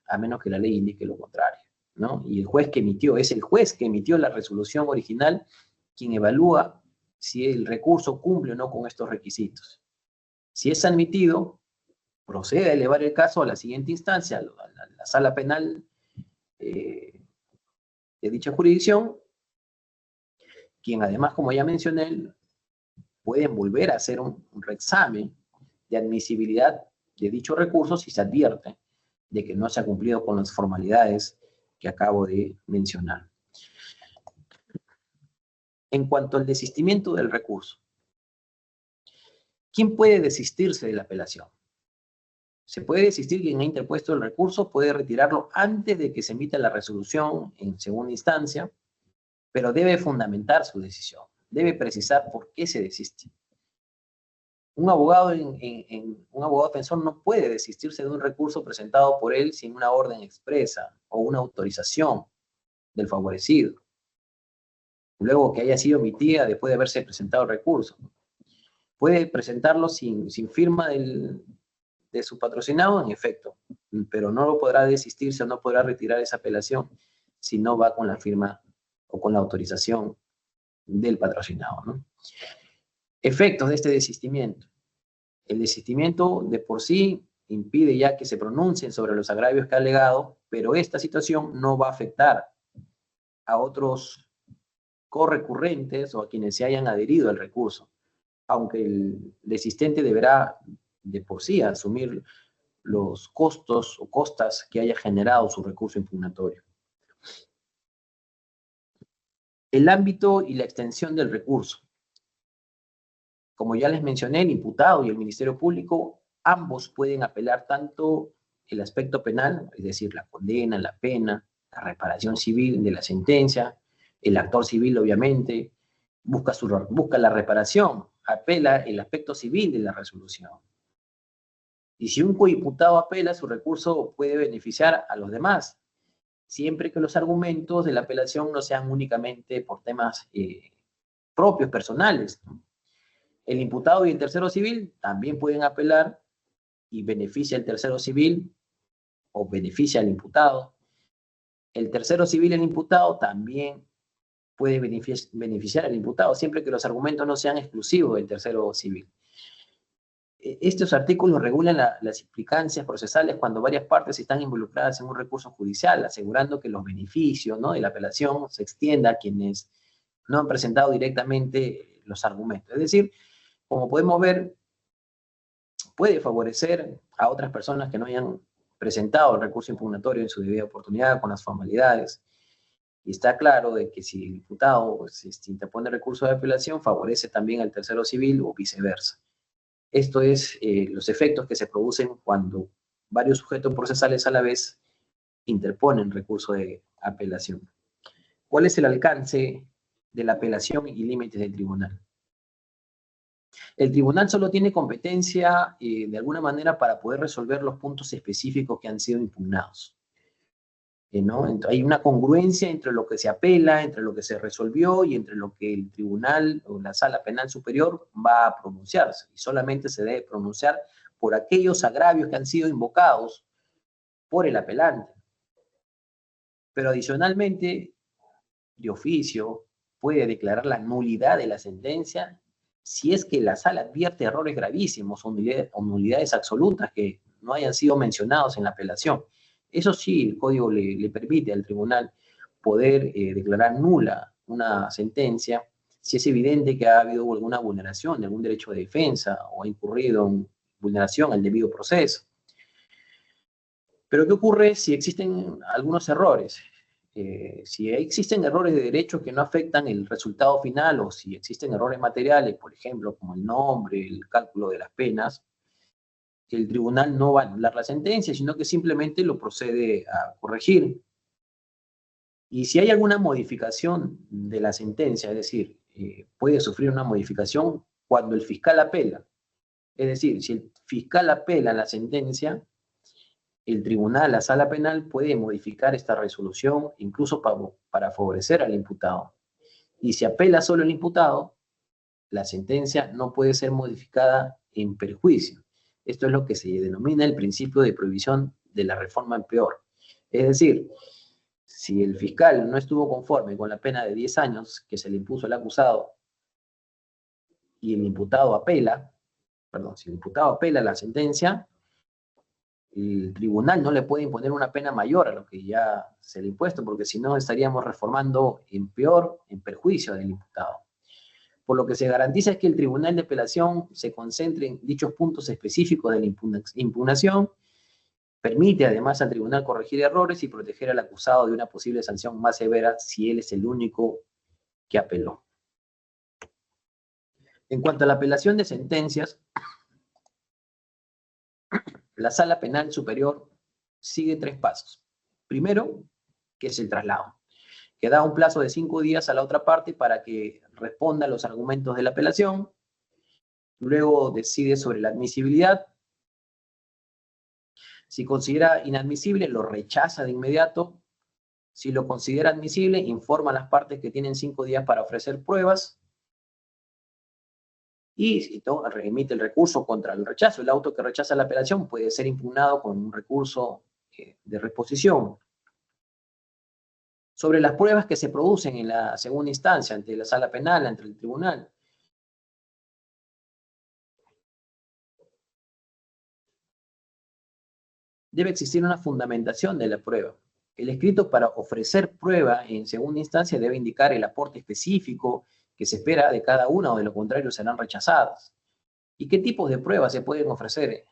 a menos que la ley indique lo contrario, ¿no? Y el juez que emitió, es el juez que emitió la resolución original quien evalúa si el recurso cumple o no con estos requisitos. Si es admitido, procede a elevar el caso a la siguiente instancia, a la sala penal de dicha jurisdicción, quien además, como ya mencioné, pueden volver a hacer un reexamen de admisibilidad de dicho recurso si se advierte de que no se ha cumplido con las formalidades que acabo de mencionar. En cuanto al desistimiento del recurso, ¿quién puede desistirse de la apelación? Se puede desistir quien ha interpuesto el recurso, puede retirarlo antes de que se emita la resolución en segunda instancia, pero debe fundamentar su decisión, debe precisar por qué se desiste. Un abogado defensor no puede desistirse de un recurso presentado por él sin una orden expresa o una autorización del favorecido, luego que haya sido emitida después de haberse presentado el recurso. Puede presentarlo sin firma de su patrocinado, en efecto, pero no lo podrá desistirse o no podrá retirar esa apelación si no va con la firma o con la autorización del patrocinado, ¿no? Efectos de este desistimiento. El desistimiento de por sí impide ya que se pronuncien sobre los agravios que ha alegado, pero esta situación no va a afectar a otros correcurrentes o a quienes se hayan adherido al recurso, aunque el desistente deberá de por sí asumir los costos o costas que haya generado su recurso impugnatorio. El ámbito y la extensión del recurso. Como ya les mencioné, el imputado y el Ministerio Público, ambos pueden apelar tanto el aspecto penal, es decir, la condena, la pena, la reparación civil de la sentencia, el actor civil obviamente busca la reparación, apela el aspecto civil de la resolución. Y si un coimputado apela, su recurso puede beneficiar a los demás, siempre que los argumentos de la apelación no sean únicamente por temas propios, personales. El imputado y el tercero civil también pueden apelar y beneficia al tercero civil o beneficia al imputado. El tercero civil y el imputado también puede beneficiar al imputado, siempre que los argumentos no sean exclusivos del tercero civil. Estos artículos regulan las implicancias procesales cuando varias partes están involucradas en un recurso judicial, asegurando que los beneficios, ¿no?, de la apelación se extienda a quienes no han presentado directamente los argumentos. Es decir, como podemos ver, puede favorecer a otras personas que no hayan presentado el recurso impugnatorio en su debida oportunidad con las formalidades. Y está claro de que si el imputado interpone recurso de apelación, favorece también al tercero civil o viceversa. Esto es los efectos que se producen cuando varios sujetos procesales a la vez interponen recurso de apelación. ¿Cuál es el alcance de la apelación y límites del tribunal? El tribunal solo tiene competencia de alguna manera para poder resolver los puntos específicos que han sido impugnados. ¿No? Hay una congruencia entre lo que se apela, entre lo que se resolvió y entre lo que el tribunal o la sala penal superior va a pronunciarse. Y solamente se debe pronunciar por aquellos agravios que han sido invocados por el apelante. Pero adicionalmente, de oficio, puede declarar la nulidad de la sentencia si es que la sala advierte errores gravísimos o nulidades absolutas que no hayan sido mencionados en la apelación. Eso sí, el código le permite al tribunal poder declarar nula una sentencia si es evidente que ha habido alguna vulneración de algún derecho de defensa o ha incurrido en vulneración al debido proceso. Pero ¿qué ocurre si existen algunos errores? Si existen errores de derecho que no afectan el resultado final o si existen errores materiales, por ejemplo, como el nombre, el cálculo de las penas, el tribunal no va a anular la sentencia, sino que simplemente lo procede a corregir. Y si hay alguna modificación de la sentencia, es decir, puede sufrir una modificación cuando el fiscal apela. Es decir, si el fiscal apela a la sentencia, el tribunal, la sala penal, puede modificar esta resolución incluso para favorecer al imputado. Y si apela solo el imputado, la sentencia no puede ser modificada en perjuicio. Esto es lo que se denomina el principio de prohibición de la reforma en peor. Es decir, si el fiscal no estuvo conforme con la pena de 10 años que se le impuso al acusado y el imputado apela, si el imputado apela a la sentencia, el tribunal no le puede imponer una pena mayor a lo que ya se le ha impuesto, porque si no estaríamos reformando en peor, en perjuicio del imputado. Por lo que se garantiza es que el tribunal de apelación se concentre en dichos puntos específicos de la impugnación, permite además al tribunal corregir errores y proteger al acusado de una posible sanción más severa si él es el único que apeló. En cuanto a la apelación de sentencias, la Sala Penal Superior sigue 3 pasos. Primero, que es el traslado, que da un plazo de 5 días a la otra parte para que responda a los argumentos de la apelación. Luego decide sobre la admisibilidad. Si considera inadmisible, lo rechaza de inmediato. Si lo considera admisible, informa a las partes que tienen 5 días para ofrecer pruebas. Y si remite el recurso contra el rechazo. El auto que rechaza la apelación puede ser impugnado con un recurso de reposición. Sobre las pruebas que se producen en la segunda instancia, ante la sala penal, ante el tribunal. Debe existir una fundamentación de la prueba. El escrito para ofrecer prueba en segunda instancia debe indicar el aporte específico que se espera de cada una, o de lo contrario serán rechazadas. ¿Y qué tipos de pruebas se pueden ofrecer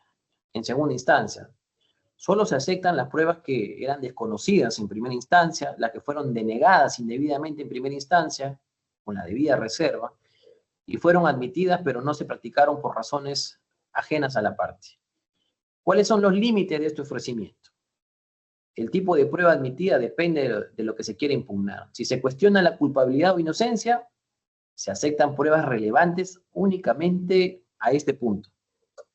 en segunda instancia? Solo se aceptan las pruebas que eran desconocidas en primera instancia, las que fueron denegadas indebidamente en primera instancia, con la debida reserva, y fueron admitidas pero no se practicaron por razones ajenas a la parte. ¿Cuáles son los límites de este ofrecimiento? El tipo de prueba admitida depende de lo que se quiere impugnar. Si se cuestiona la culpabilidad o inocencia, se aceptan pruebas relevantes únicamente a este punto.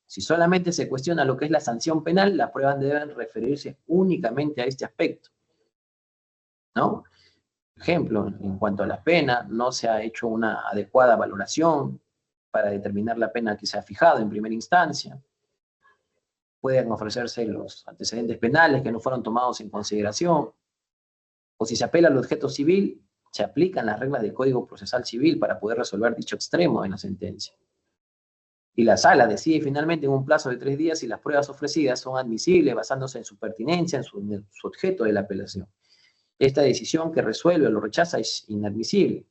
Si solamente se cuestiona lo que es la sanción penal, las pruebas deben referirse únicamente a este aspecto, ¿no? Ejemplo, en cuanto a la pena, no se ha hecho una adecuada valoración para determinar la pena que se ha fijado en primera instancia. Pueden ofrecerse los antecedentes penales que no fueron tomados en consideración. O si se apela al objeto civil, se aplican las reglas del Código Procesal Civil para poder resolver dicho extremo en la sentencia. Y la sala decide finalmente en un plazo de 3 días si las pruebas ofrecidas son admisibles basándose en su pertinencia, en su objeto de la apelación. Esta decisión que resuelve o lo rechaza es inadmisible.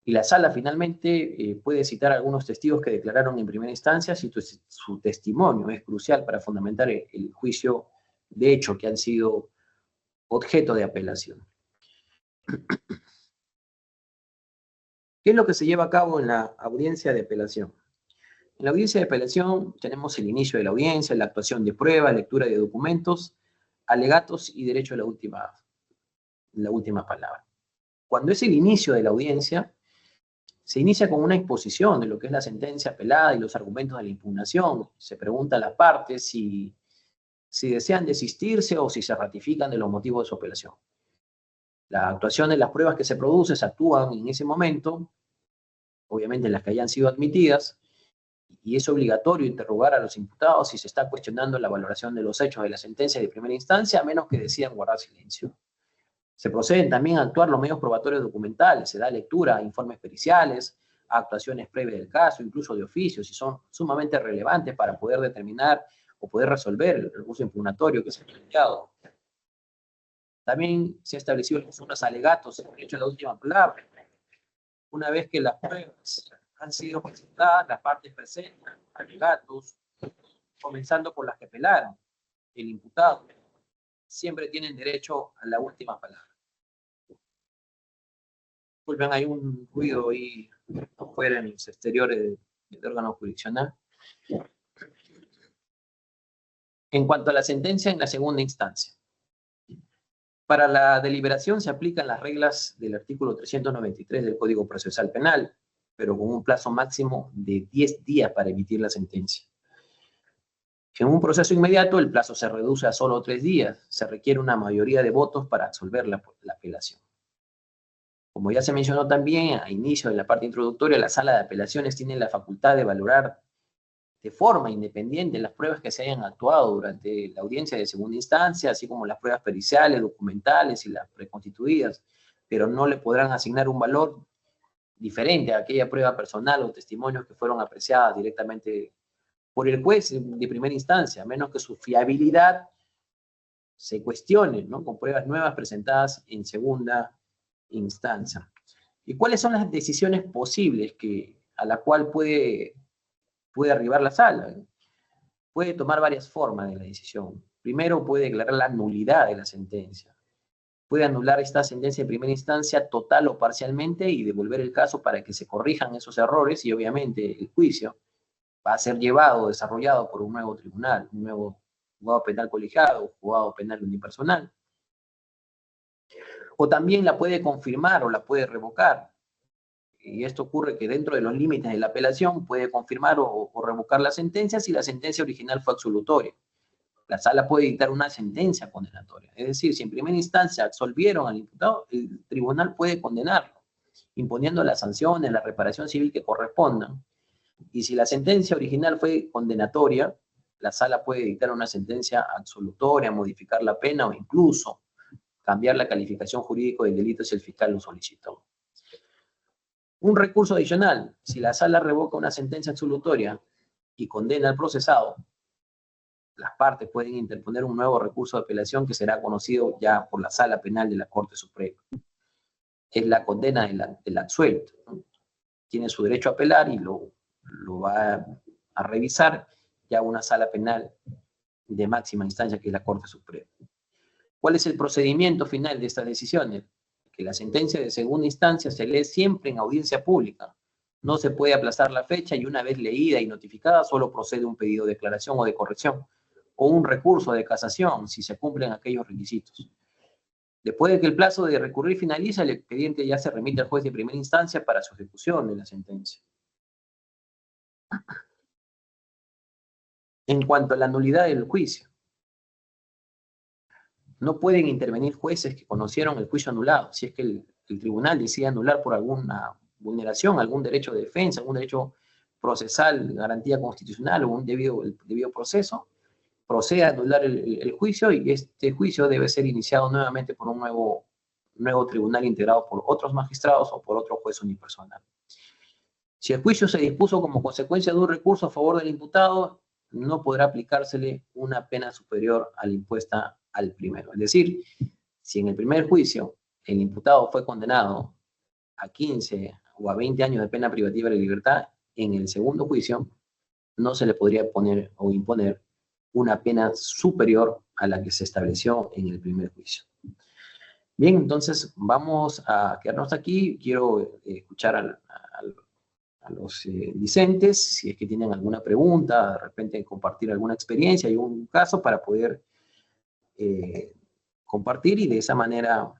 Y la sala finalmente puede citar a algunos testigos que declararon en primera instancia si su testimonio es crucial para fundamentar el juicio de hecho que han sido objeto de apelación. ¿Qué es lo que se lleva a cabo en la audiencia de apelación? En la audiencia de apelación tenemos el inicio de la audiencia, la actuación de prueba, lectura de documentos, alegatos y derecho a la última palabra. Cuando es el inicio de la audiencia, se inicia con una exposición de lo que es la sentencia apelada y los argumentos de la impugnación. Se pregunta a las partes si desean desistirse o si se ratifican de los motivos de su apelación. La actuación de las pruebas que se producen se actúan en ese momento, obviamente las que hayan sido admitidas, y es obligatorio interrogar a los imputados si se está cuestionando la valoración de los hechos de la sentencia de primera instancia, a menos que decidan guardar silencio. Se proceden también a actuar los medios probatorios documentales, se da lectura a informes periciales, a actuaciones previas del caso, incluso de oficio, si son sumamente relevantes para poder determinar o poder resolver el recurso impugnatorio que se ha planteado. También se ha establecido unos alegatos en derecho a la última palabra. Una vez que las pruebas han sido presentadas, las partes presentan alegatos, comenzando por las que apelaron. El imputado siempre tienen derecho a la última palabra. Disculpen, hay un ruido ahí afuera en los exteriores del órgano jurisdiccional. En cuanto a la sentencia en la segunda instancia, para la deliberación se aplican las reglas del artículo 393 del Código Procesal Penal, pero con un plazo máximo de 10 días para emitir la sentencia. En un proceso inmediato, el plazo se reduce a solo 3 días. Se requiere una mayoría de votos para absolver la apelación. Como ya se mencionó también a inicio de la parte introductoria, la sala de apelaciones tiene la facultad de valorar de forma independiente las pruebas que se hayan actuado durante la audiencia de segunda instancia, así como las pruebas periciales, documentales y las preconstituidas, pero no le podrán asignar un valor diferente a aquella prueba personal o testimonios que fueron apreciadas directamente por el juez de primera instancia, a menos que su fiabilidad se cuestione, ¿no?, con pruebas nuevas presentadas en segunda instancia. ¿Y cuáles son las decisiones posibles a la cual puede arribar la sala? Puede tomar varias formas de la decisión. Primero, puede declarar la nulidad de la sentencia. puede anular esta sentencia de primera instancia total o parcialmente y devolver el caso para que se corrijan esos errores, y obviamente el juicio va a ser llevado, desarrollado por un nuevo tribunal, un nuevo juzgado penal colegiado, juzgado penal unipersonal. O también la puede confirmar o la puede revocar. Y esto ocurre que dentro de los límites de la apelación puede confirmar o revocar la sentencia si la sentencia original fue absolutoria. La sala puede dictar una sentencia condenatoria. Es decir, si en primera instancia absolvieron al imputado, el tribunal puede condenarlo, imponiendo las sanciones, la reparación civil que correspondan. Y si la sentencia original fue condenatoria, la sala puede dictar una sentencia absolutoria, modificar la pena o incluso cambiar la calificación jurídica del delito si el fiscal lo solicitó. Un recurso adicional: si la sala revoca una sentencia absolutoria y condena al procesado, las partes pueden interponer un nuevo recurso de apelación que será conocido ya por la Sala Penal de la Corte Suprema. Es la condena del absuelto, ¿no? Tiene su derecho a apelar y lo va a revisar ya una Sala Penal de máxima instancia, que es la Corte Suprema. ¿Cuál es el procedimiento final de estas decisiones? Que la sentencia de segunda instancia se lee siempre en audiencia pública. No se puede aplazar la fecha y una vez leída y notificada solo procede un pedido de declaración o de corrección o un recurso de casación si se cumplen aquellos requisitos. Después de que el plazo de recurrir finaliza, el expediente ya se remite al juez de primera instancia para su ejecución de la sentencia. En cuanto a la nulidad del juicio, no pueden intervenir jueces que conocieron el juicio anulado. Si es que el tribunal decide anular por alguna vulneración, algún derecho de defensa, algún derecho procesal, garantía constitucional o el debido proceso, procede a anular el juicio, y este juicio debe ser iniciado nuevamente por un nuevo tribunal integrado por otros magistrados o por otro juez unipersonal. Si el juicio se dispuso como consecuencia de un recurso a favor del imputado, no podrá aplicársele una pena superior a la impuesta al primero. Es decir, si en el primer juicio el imputado fue condenado a 15 o a 20 años de pena privativa de libertad, en el segundo juicio no se le podría poner o imponer una pena superior a la que se estableció en el primer juicio. Bien, entonces vamos a quedarnos aquí. Quiero escuchar a los discentes, si es que tienen alguna pregunta, de repente compartir alguna experiencia y un caso para poder compartir, y de esa manera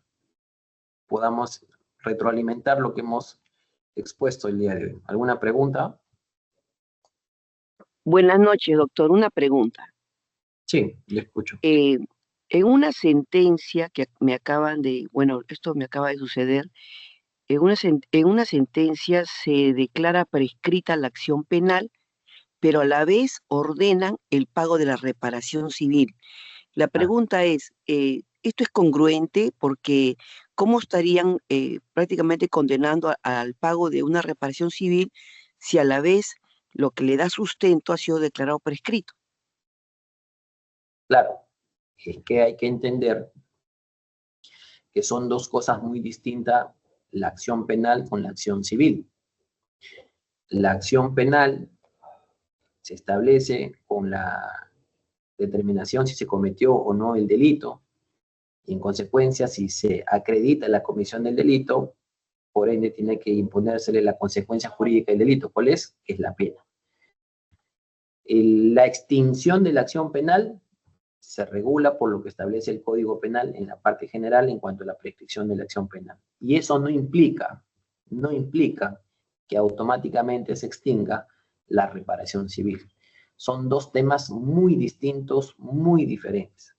podamos retroalimentar lo que hemos expuesto el día de hoy. ¿Alguna pregunta? Buenas noches, doctor. Una pregunta. Sí, le escucho. En una sentencia que me acaban de, bueno, esto me acaba de suceder, en una sentencia se declara prescrita la acción penal, pero a la vez ordenan el pago de la reparación civil. La pregunta es, ¿esto es congruente? Porque ¿cómo estarían prácticamente condenando al pago de una reparación civil si a la vez lo que le da sustento ha sido declarado prescrito? Claro, es que hay que entender que son dos cosas muy distintas, la acción penal con la acción civil. La acción penal se establece con la determinación si se cometió o no el delito, y en consecuencia, si se acredita la comisión del delito, por ende tiene que imponérsele la consecuencia jurídica del delito. ¿Cuál es? Es la pena. La extinción de la acción penal se regula por lo que establece el Código Penal en la parte general en cuanto a la prescripción de la acción penal. Y eso no implica que automáticamente se extinga la reparación civil. Son dos temas muy distintos, muy diferentes.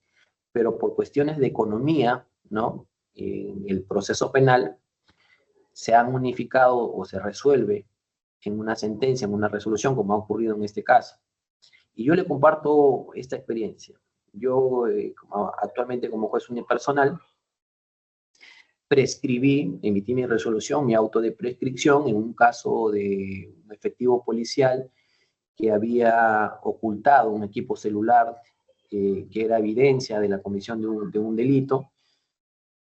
Pero por cuestiones de economía, ¿no? El proceso penal se ha unificado o se resuelve en una sentencia, en una resolución, como ha ocurrido en este caso. Y yo le comparto esta experiencia. Yo, actualmente como juez unipersonal, prescribí, emití mi resolución, mi auto de prescripción en un caso de un efectivo policial que había ocultado un equipo celular que era evidencia de la comisión de un delito,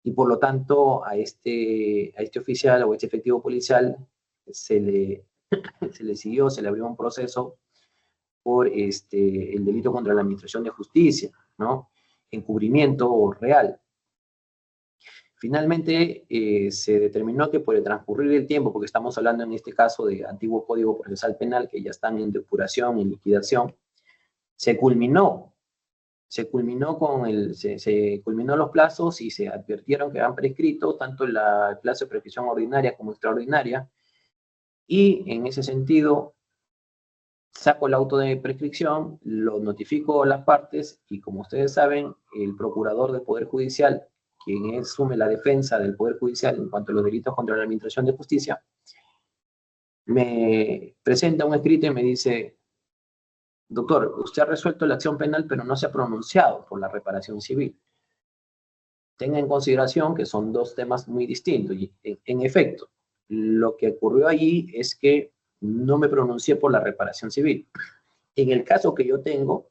y por lo tanto a este oficial o a este efectivo policial se le siguió, se le abrió un proceso por el delito contra la administración de justicia, ¿no? Encubrimiento real. Finalmente, se determinó que por el transcurrir del tiempo, porque estamos hablando en este caso de antiguo Código Procesal Penal, que ya están en depuración, en liquidación, se culminó los plazos y se advirtieron que han prescrito tanto el plazo de prescripción ordinaria como extraordinaria, y en ese sentido saco el auto de prescripción, lo notifico a las partes, y como ustedes saben, el procurador del Poder Judicial, quien asume la defensa del Poder Judicial en cuanto a los delitos contra la Administración de Justicia, me presenta un escrito y me dice: doctor, usted ha resuelto la acción penal, pero no se ha pronunciado por la reparación civil. Tenga en consideración que son dos temas muy distintos. Y, en efecto, lo que ocurrió allí es que no me pronuncié por la reparación civil. En el caso que yo tengo,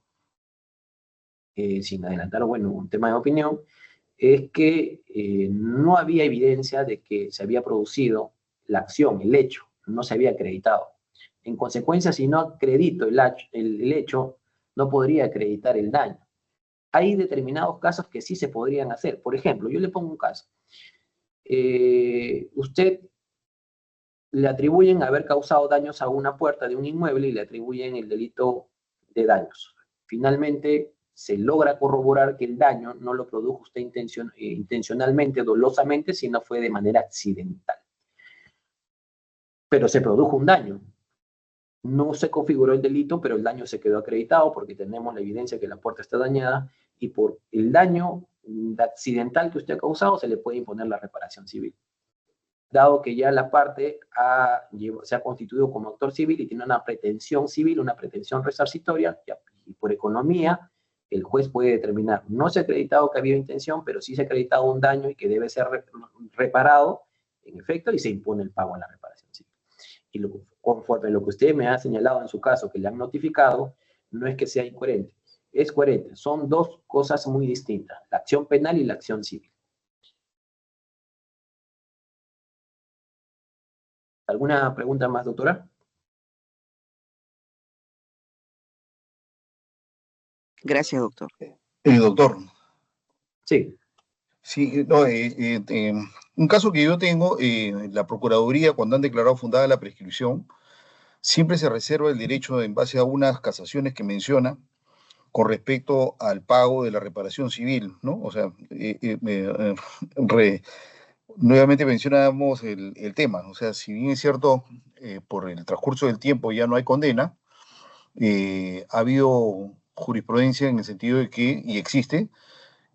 sin adelantar, bueno, un tema de opinión, es que no había evidencia de que se había producido la acción, el hecho, no se había acreditado. En consecuencia, si no acredito el hecho, no podría acreditar el daño. Hay determinados casos que sí se podrían hacer. Por ejemplo, yo le pongo un caso. Usted le atribuyen haber causado daños a una puerta de un inmueble y le atribuyen el delito de daños. Finalmente, se logra corroborar que el daño no lo produjo usted intencionalmente, dolosamente, sino fue de manera accidental. Pero se produjo un daño. No se configuró el delito, pero el daño se quedó acreditado porque tenemos la evidencia que la puerta está dañada, y por el daño accidental que usted ha causado se le puede imponer la reparación civil. Dado que ya la parte se ha constituido como actor civil y tiene una pretensión civil, una pretensión resarcitoria, y por economía, el juez puede determinar: no se ha acreditado que había intención, pero sí se ha acreditado un daño y que debe ser reparado, en efecto, y se impone el pago en la reparación civil. Y conforme a lo que usted me ha señalado en su caso, que le han notificado, no es que sea incoherente, es coherente. Son dos cosas muy distintas, la acción penal y la acción civil. ¿Alguna pregunta más, doctora? Gracias, doctor. Doctor. Sí. Sí, no, un caso que yo tengo, la Procuraduría, cuando han declarado fundada la prescripción, siempre se reserva el derecho, en base a unas casaciones que menciona, con respecto al pago de la reparación civil, ¿no? O sea, nuevamente mencionamos el tema, o sea, si bien es cierto, por el transcurso del tiempo ya no hay condena, ha habido jurisprudencia en el sentido de que, y existe,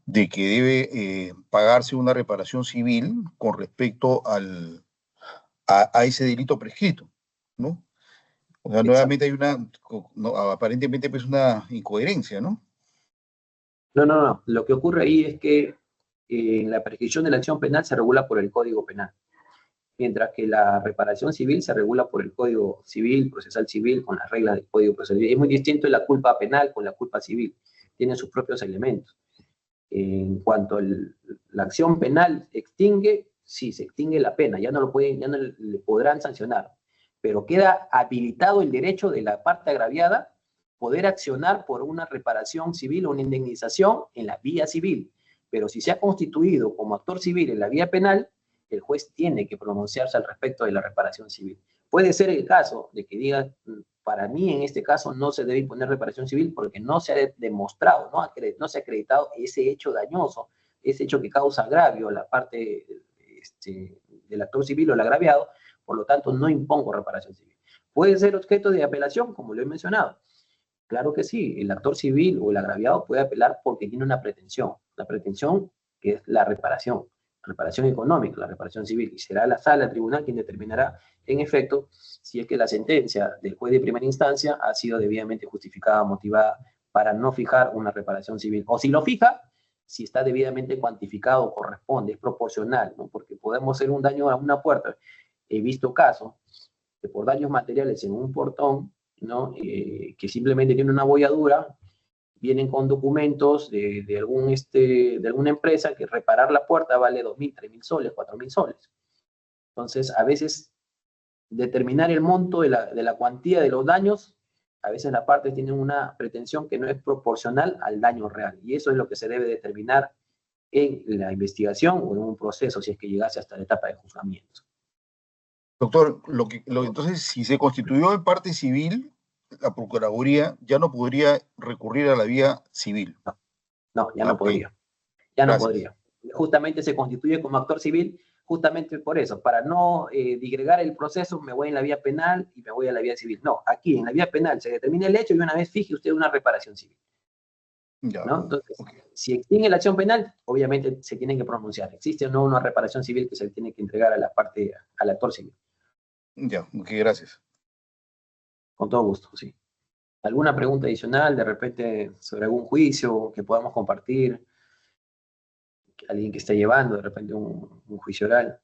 de que debe pagarse una reparación civil con respecto a ese delito prescrito, ¿no? O sea, nuevamente hay aparentemente pues una incoherencia, ¿no? No. Lo que ocurre ahí es que la prescripción de la acción penal se regula por el Código Penal, mientras que la reparación civil se regula por el Código Civil, Procesal Civil, con las reglas del Código Procesal Civil. Es muy distinto la culpa penal con la culpa civil, tienen sus propios elementos. En cuanto a la acción penal extingue, sí, se extingue la pena, ya no le podrán sancionar, pero queda habilitado el derecho de la parte agraviada poder accionar por una reparación civil o una indemnización en la vía civil. Pero si se ha constituido como actor civil en la vía penal, el juez tiene que pronunciarse al respecto de la reparación civil. Puede ser el caso de que diga: para mí en este caso no se debe imponer reparación civil porque no se ha demostrado, no se ha acreditado ese hecho dañoso, ese hecho que causa agravio a la parte del actor civil o el agraviado, por lo tanto no impongo reparación civil. ¿Puede ser objeto de apelación, como lo he mencionado? Claro que sí, el actor civil o el agraviado puede apelar porque tiene una pretensión que es la reparación económica, la reparación civil, y será la sala, el tribunal, quien determinará, en efecto, si es que la sentencia del juez de primera instancia ha sido debidamente justificada, motivada, para no fijar una reparación civil. O si lo fija, si está debidamente cuantificado, corresponde, es proporcional, ¿no? Porque podemos hacer un daño a una puerta. He visto casos que por daños materiales en un portón, ¿no? Que simplemente tiene una abolladura, vienen con documentos de alguna empresa que reparar la puerta vale 2.000, 3.000 soles, 4.000 soles. Entonces, a veces, determinar el monto de la cuantía de los daños, a veces las partes tienen una pretensión que no es proporcional al daño real. Y eso es lo que se debe determinar en la investigación o en un proceso, si es que llegase hasta la etapa de juzgamiento. Doctor, entonces, si se constituyó en parte civil, la Procuraduría ya no podría recurrir a la vía civil. No, ya no Ok. podría. Ya no Gracias. podría. Justamente se constituye como actor civil, justamente por eso, para no digregar el proceso, me voy en la vía penal y me voy a la vía civil. No, aquí en la vía penal se determina el hecho y una vez fije usted una reparación civil. Ya. ¿No? Entonces, Ok. si extingue la acción penal, obviamente se tienen que pronunciar. ¿Existe o no una reparación civil que se tiene que entregar a la parte, al actor civil? Ya, ok, gracias. Con todo gusto, sí. ¿Alguna pregunta adicional, de repente, sobre algún juicio que podamos compartir? Alguien que esté llevando, de repente, un juicio oral.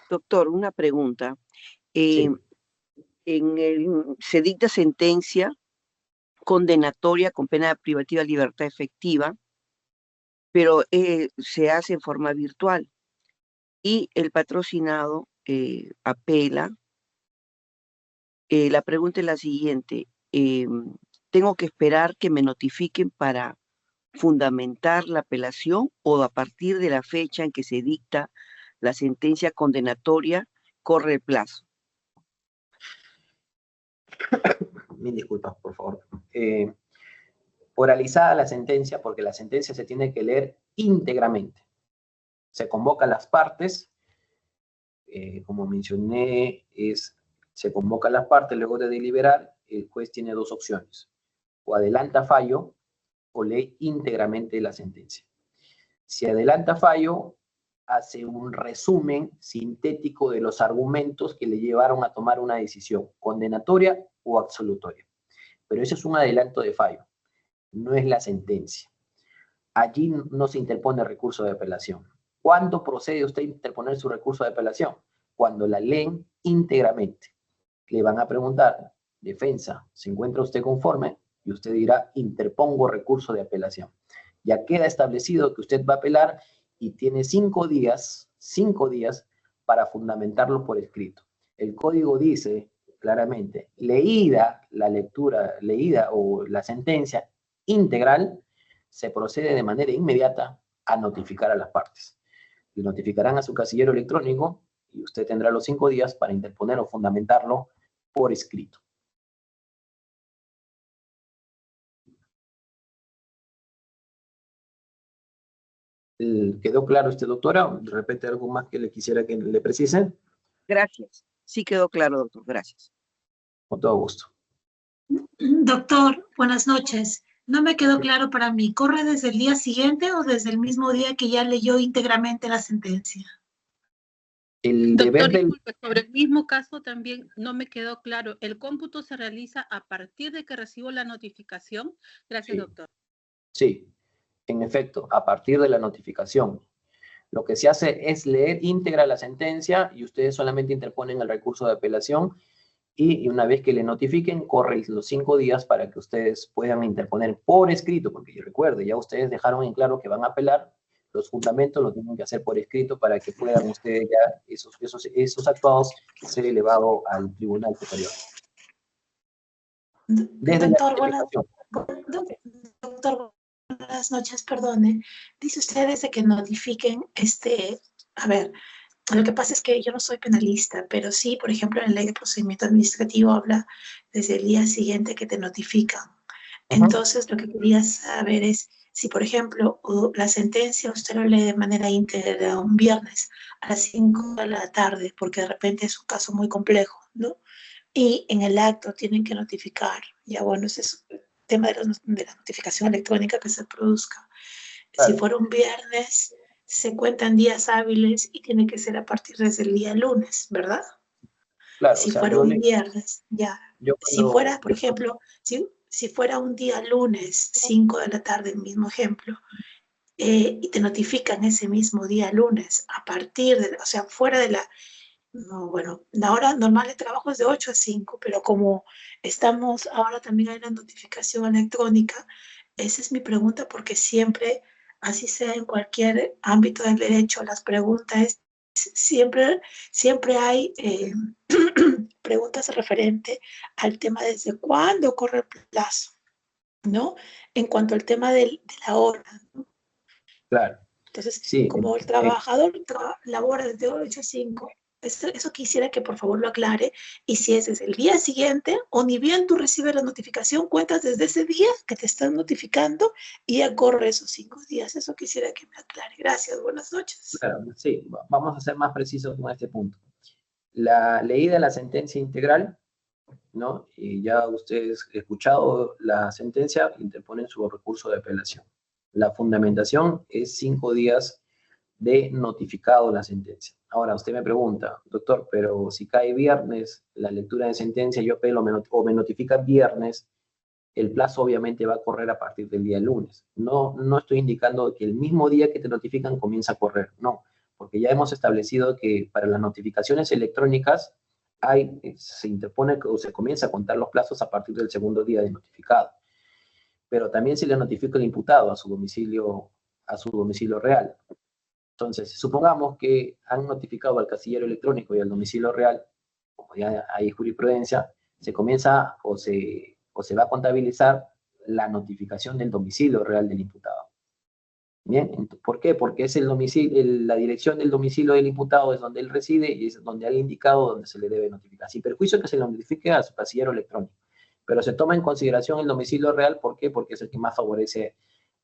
Doctor, una pregunta. Sí. Se dicta sentencia condenatoria con pena privativa de libertad efectiva, pero se hace en forma virtual y el patrocinado apela. La pregunta es la siguiente. ¿Tengo que esperar que me notifiquen para fundamentar la apelación o a partir de la fecha en que se dicta la sentencia condenatoria corre el plazo? Mil disculpas, por favor. Oralizada la sentencia, porque la sentencia se tiene que leer íntegramente. Se convocan las partes, como mencioné, se convocan las partes, luego de deliberar, el juez tiene dos opciones: o adelanta fallo o lee íntegramente la sentencia. Si adelanta fallo, hace un resumen sintético de los argumentos que le llevaron a tomar una decisión condenatoria o absolutoria. Pero eso es un adelanto de fallo, no es la sentencia. Allí no se interpone recurso de apelación. ¿Cuándo procede usted a interponer su recurso de apelación? Cuando la leen íntegramente. Le van a preguntar, defensa, ¿se encuentra usted conforme? Y usted dirá, interpongo recurso de apelación. Ya queda establecido que usted va a apelar y tiene 5 días para fundamentarlo por escrito. El código dice claramente, leída la lectura, leída o la sentencia integral, se procede de manera inmediata a notificar a las partes. Le notificarán a su casillero electrónico y usted tendrá los 5 días para interponer o fundamentarlo por escrito. ¿Quedó claro usted, doctora? De repente algo más que le quisiera que le precise. Gracias. Sí quedó claro, doctor. Gracias. Con todo gusto. Doctor, buenas noches. No me quedó claro para mí, ¿corre desde el día siguiente o desde el mismo día que ya leyó íntegramente la sentencia? El Doctor, deber del... disculpe, sobre el mismo caso también no me quedó claro. ¿El cómputo se realiza a partir de que recibo la notificación? Gracias, Sí. doctor. Sí, en efecto, a partir de la notificación. Lo que se hace es leer íntegra la sentencia y ustedes solamente interponen el recurso de apelación y una vez que le notifiquen, corren los 5 días para que ustedes puedan interponer por escrito, porque recuerde, ya ustedes dejaron en claro que van a apelar, los fundamentos lo tienen que hacer por escrito para que puedan ustedes ya esos actuados ser elevados al tribunal superior. Desde Doctor, la doctor, buenas noches, perdone. Dice usted desde que notifiquen, a ver, lo que pasa es que yo no soy penalista, pero sí, por ejemplo, en la ley de procedimiento administrativo habla desde el día siguiente que te notifican. Entonces, lo que quería saber es si, por ejemplo, la sentencia usted lo lee de manera íntegra un viernes a las 5 de la tarde, porque de repente es un caso muy complejo, ¿no? Y en el acto tienen que notificar. Ya bueno, ese es el tema de la notificación electrónica que se produzca. Claro. Si fuera un viernes, se cuentan días hábiles y tiene que ser a partir desde el día lunes, ¿verdad? Claro, Si o sea, fuera un viernes, ya. Si fuera, por ejemplo, si fuera un día lunes, 5 de la tarde, el mismo ejemplo, y te notifican ese mismo día lunes, a partir de, o sea, fuera de la, no, bueno, la hora normal de trabajo es de 8 a 5, pero como estamos, ahora también hay la notificación electrónica, esa es mi pregunta, porque siempre, así sea en cualquier ámbito del derecho, las preguntas siempre hay preguntas referentes al tema desde cuándo corre el plazo. ¿no? En cuanto al tema de la hora, ¿no? Claro, Entonces, sí. como el trabajador labora desde 8 a 5, eso quisiera que por favor lo aclare, y si es desde el día siguiente, o ni bien tú recibes la notificación, cuentas desde ese día que te están notificando y ya corre esos 5 días. Eso quisiera que me aclare. Gracias, buenas noches. Claro, sí, vamos a ser más precisos con este punto. La leída de la sentencia integral, ¿no? Y ya ustedes escuchado la sentencia, interponen su recurso de apelación. La fundamentación es 5 días de notificado la sentencia. Ahora, usted me pregunta, doctor, pero si cae viernes la lectura de sentencia, yo apelo o me notifica viernes, el plazo obviamente va a correr a partir del día lunes. No estoy indicando que el mismo día que te notifican comienza a correr, no, porque ya hemos establecido que para las notificaciones electrónicas se interpone o se comienza a contar los plazos a partir del segundo día de notificado. Pero también se le notifica el imputado a su domicilio real. Entonces, supongamos que han notificado al casillero electrónico y al domicilio real, como ya hay jurisprudencia, se comienza o se va a contabilizar la notificación del domicilio real del imputado. Bien, ¿por qué? Porque es la dirección del domicilio del imputado es donde él reside y es donde ha indicado donde se le debe notificar. Sin perjuicio que se le notifique a su casillero electrónico. Pero se toma en consideración el domicilio real, ¿por qué? Porque es el que más favorece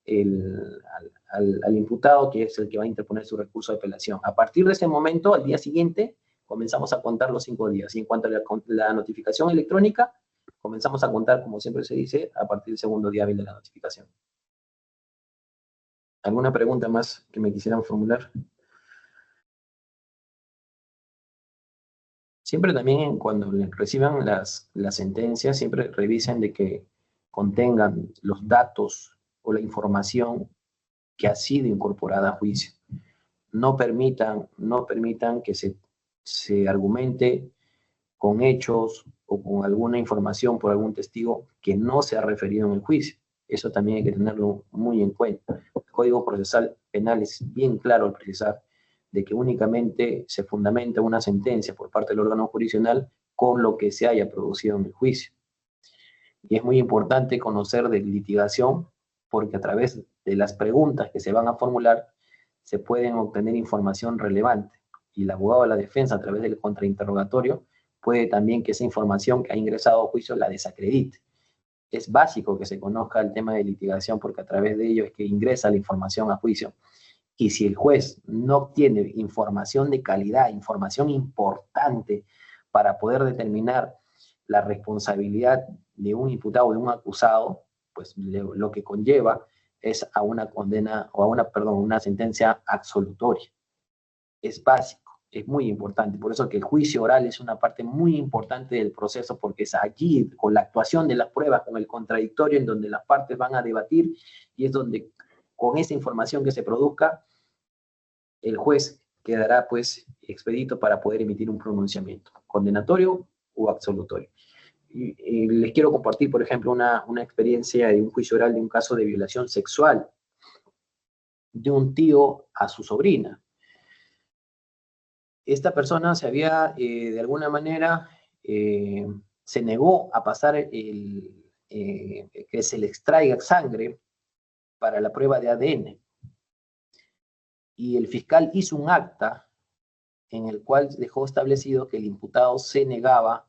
al imputado, que es el que va a interponer su recurso de apelación. A partir de ese momento, al día siguiente, comenzamos a contar los 5 días. Y en cuanto a la notificación electrónica, comenzamos a contar, como siempre se dice, a partir del segundo día hábil de la notificación. ¿Alguna pregunta más que me quisieran formular? Siempre también cuando reciban las sentencias, siempre revisen de que contengan los datos o la información que ha sido incorporada a juicio. No permitan que se argumente con hechos o con alguna información por algún testigo que no se ha referido en el juicio. Eso también hay que tenerlo muy en cuenta. El Código Procesal Penal es bien claro al precisar de que únicamente se fundamenta una sentencia por parte del órgano jurisdiccional con lo que se haya producido en el juicio. Y es muy importante conocer de litigación porque a través de las preguntas que se van a formular se pueden obtener información relevante y el abogado de la defensa a través del contrainterrogatorio puede también que esa información que ha ingresado a juicio la desacredite. Es básico que se conozca el tema de litigación porque a través de ello es que ingresa la información a juicio. Y si el juez no obtiene información de calidad, información importante para poder determinar la responsabilidad de un imputado o de un acusado, pues lo que conlleva es a una condena o a una sentencia absolutoria. Es básico, es muy importante. Por eso que el juicio oral es una parte muy importante del proceso, porque es allí, con la actuación de las pruebas, con el contradictorio, en donde las partes van a debatir y es donde, con esa información que se produzca, el juez quedará pues expedito para poder emitir un pronunciamiento, condenatorio o absolutorio. Y les quiero compartir, por ejemplo, una experiencia de un juicio oral de un caso de violación sexual de un tío a su sobrina. Esta persona se había, de alguna manera, se negó a pasar que se le extraiga sangre para la prueba de ADN. Y el fiscal hizo un acta en el cual dejó establecido que el imputado se negaba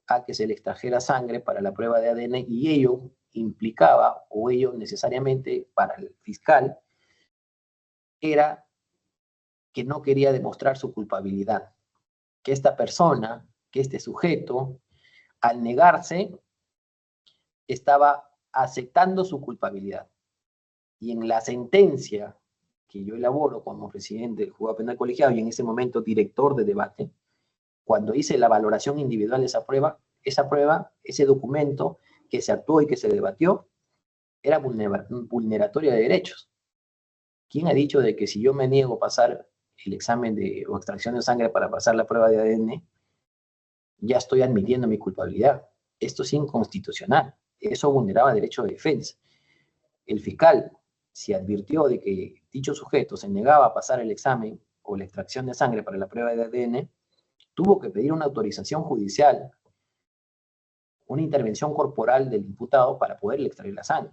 a que se le extrajera sangre para la prueba de ADN y ello implicaba, o ello necesariamente para el fiscal, era que no quería demostrar su culpabilidad. Que esta persona, que este sujeto, al negarse, estaba aceptando su culpabilidad. Y en la sentencia que yo elaboro como presidente del juzgado penal colegiado y en ese momento director de debate, cuando hice la valoración individual de esa prueba, ese documento que se actuó y que se debatió, era vulneratoria de derechos. ¿Quién ha dicho de que si yo me niego a pasar el examen o extracción de sangre para pasar la prueba de ADN, ya estoy admitiendo mi culpabilidad? Esto es inconstitucional. Eso vulneraba derecho de defensa. El fiscal, si advirtió de que dicho sujeto se negaba a pasar el examen o la extracción de sangre para la prueba de ADN, tuvo que pedir una autorización judicial una intervención corporal del imputado para poderle extraer la sangre.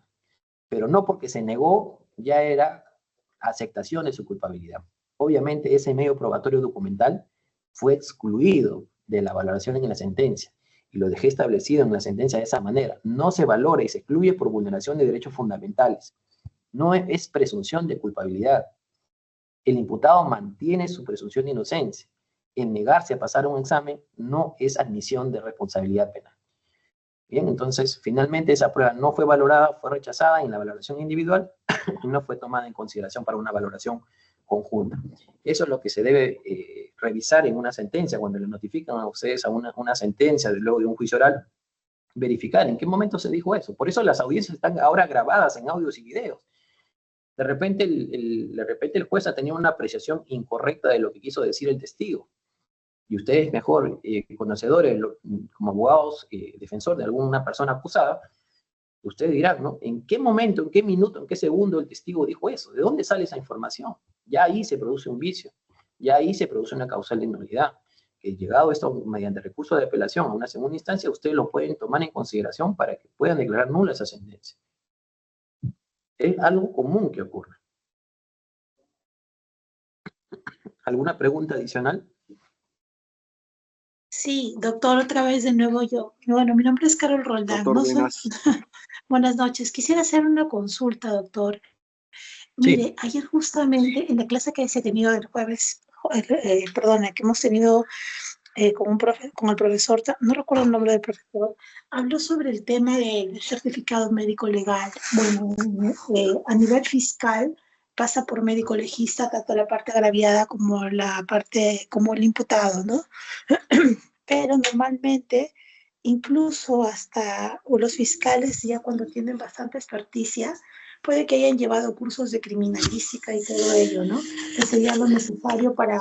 Pero no porque se negó, ya era aceptación de su culpabilidad. Obviamente ese medio probatorio documental fue excluido de la valoración en la sentencia, y lo dejé establecido en la sentencia de esa manera. No se valora y se excluye por vulneración de derechos fundamentales. No es presunción de culpabilidad. El imputado mantiene su presunción de inocencia. En negarse a pasar un examen no es admisión de responsabilidad penal. Bien, entonces, finalmente esa prueba no fue valorada, fue rechazada en la valoración individual y no fue tomada en consideración para una valoración conjunta. Eso es lo que se debe revisar en una sentencia. Cuando le notifican a ustedes a una sentencia luego de un juicio oral, verificar en qué momento se dijo eso. Por eso las audiencias están ahora grabadas en audios y videos. De repente el juez ha tenido una apreciación incorrecta de lo que quiso decir el testigo. Y ustedes mejor conocedores, como abogados, defensor de alguna persona acusada, ustedes dirán, ¿no? ¿En qué momento, en qué minuto, en qué segundo el testigo dijo eso? ¿De dónde sale esa información? Ya ahí se produce un vicio, ya ahí se produce una causal de nulidad. Que llegado esto mediante recurso de apelación a una segunda instancia, ustedes lo pueden tomar en consideración para que puedan declarar nula esa sentencia. Es algo común que ocurre. ¿Alguna pregunta adicional? Sí, doctor, otra vez de nuevo yo. Bueno, mi nombre es Carol Roldán. Doctor, No soy... buenas. Buenas noches. Quisiera hacer una consulta, doctor. Sí. Mire, ayer justamente en la clase que se ha tenido el jueves, perdón, que hemos tenido con el profesor, no recuerdo el nombre del profesor, habló sobre el tema del certificado médico legal. Bueno, a nivel fiscal pasa por médico legista tanto la parte agraviada como la parte, como el imputado, ¿no? Pero normalmente, incluso hasta los fiscales, ya cuando tienen bastante experticia, puede que hayan llevado cursos de criminalística y todo ello, ¿no? Que sería lo necesario para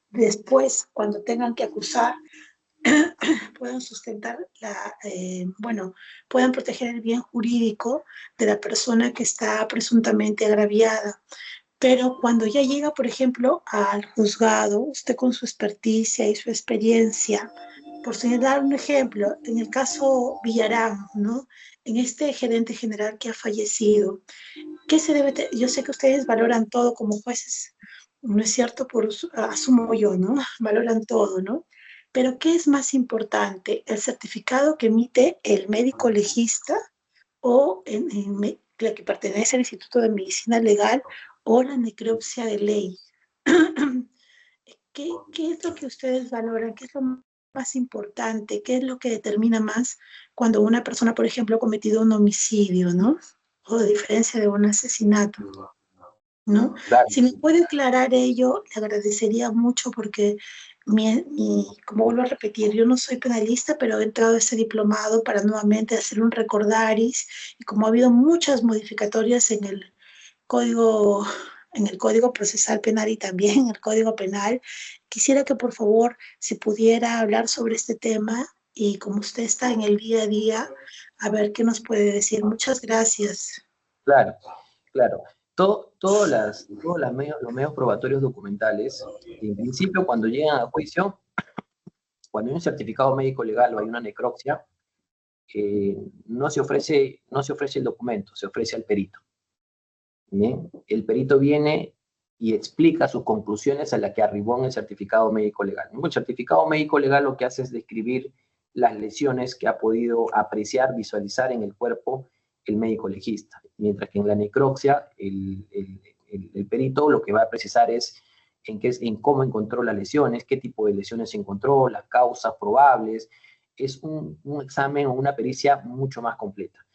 después, cuando tengan que acusar, puedan sustentar puedan proteger el bien jurídico de la persona que está presuntamente agraviada. Pero cuando ya llega, por ejemplo, al juzgado, usted con su experticia y su experiencia, por dar un ejemplo, en el caso Villarán, ¿no? En este gerente general que ha fallecido, ¿qué se debe? Yo sé que ustedes valoran todo como jueces, ¿no es cierto? Asumo yo, ¿no? Valoran todo, ¿no? Pero ¿qué es más importante? ¿El certificado que emite el médico legista o la que pertenece al Instituto de Medicina Legal o la necropsia de ley? ¿Qué es lo que ustedes valoran? ¿Qué es lo más importante? ¿Qué es lo que determina más cuando una persona, por ejemplo, ha cometido un homicidio, ¿no? O de diferencia de un asesinato, ¿no? Claro. Si me puede aclarar ello, le agradecería mucho porque, como vuelvo a repetir, yo no soy penalista, pero he entrado a este diplomado para nuevamente hacer un recordaris, y como ha habido muchas modificatorias en el Código Procesal Penal y también en el Código Penal, quisiera que por favor se pudiera hablar sobre este tema, y como usted está en el día a día, a ver qué nos puede decir. Muchas gracias. Claro, claro. Todos los medios probatorios documentales, en principio, cuando llegan a juicio, cuando hay un certificado médico legal o hay una necropsia, no se ofrece el documento, se ofrece al perito. ¿Bien? El perito viene y explica sus conclusiones a las que arribó en el certificado médico legal. El certificado médico legal lo que hace es describir las lesiones que ha podido apreciar, visualizar en el cuerpo el médico legista, mientras que en la necropsia el perito lo que va a precisar es en cómo encontró las lesiones, qué tipo de lesiones encontró, las causas probables. Es un examen o una pericia mucho más completa,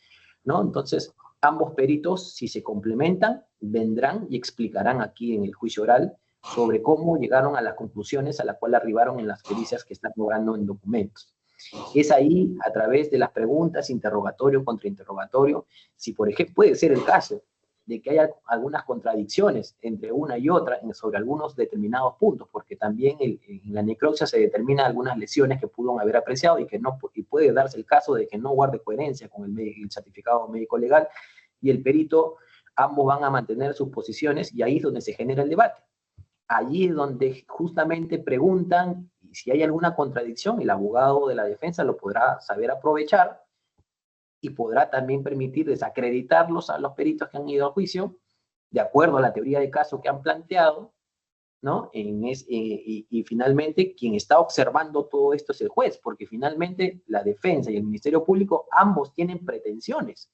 ¿no? Entonces, ambos peritos, si se complementan, vendrán y explicarán aquí en el juicio oral sobre cómo llegaron a las conclusiones a las cuales arribaron en las pericias que están logrando en documentos. Es ahí, a través de las preguntas, interrogatorio, contrainterrogatorio, si por ejemplo puede ser el caso de que haya algunas contradicciones entre una y otra sobre algunos determinados puntos, porque también en la necropsia se determinan algunas lesiones que pudieron haber apreciado y puede darse el caso de que no guarde coherencia con el certificado médico legal, y el perito, ambos van a mantener sus posiciones, y ahí es donde se genera el debate. Allí es donde justamente preguntan y si hay alguna contradicción, el abogado de la defensa lo podrá saber aprovechar y podrá también permitir desacreditarlos a los peritos que han ido al juicio, de acuerdo a la teoría de caso que han planteado, ¿no? Y finalmente, quien está observando todo esto es el juez, porque finalmente la defensa y el Ministerio Público, ambos tienen pretensiones,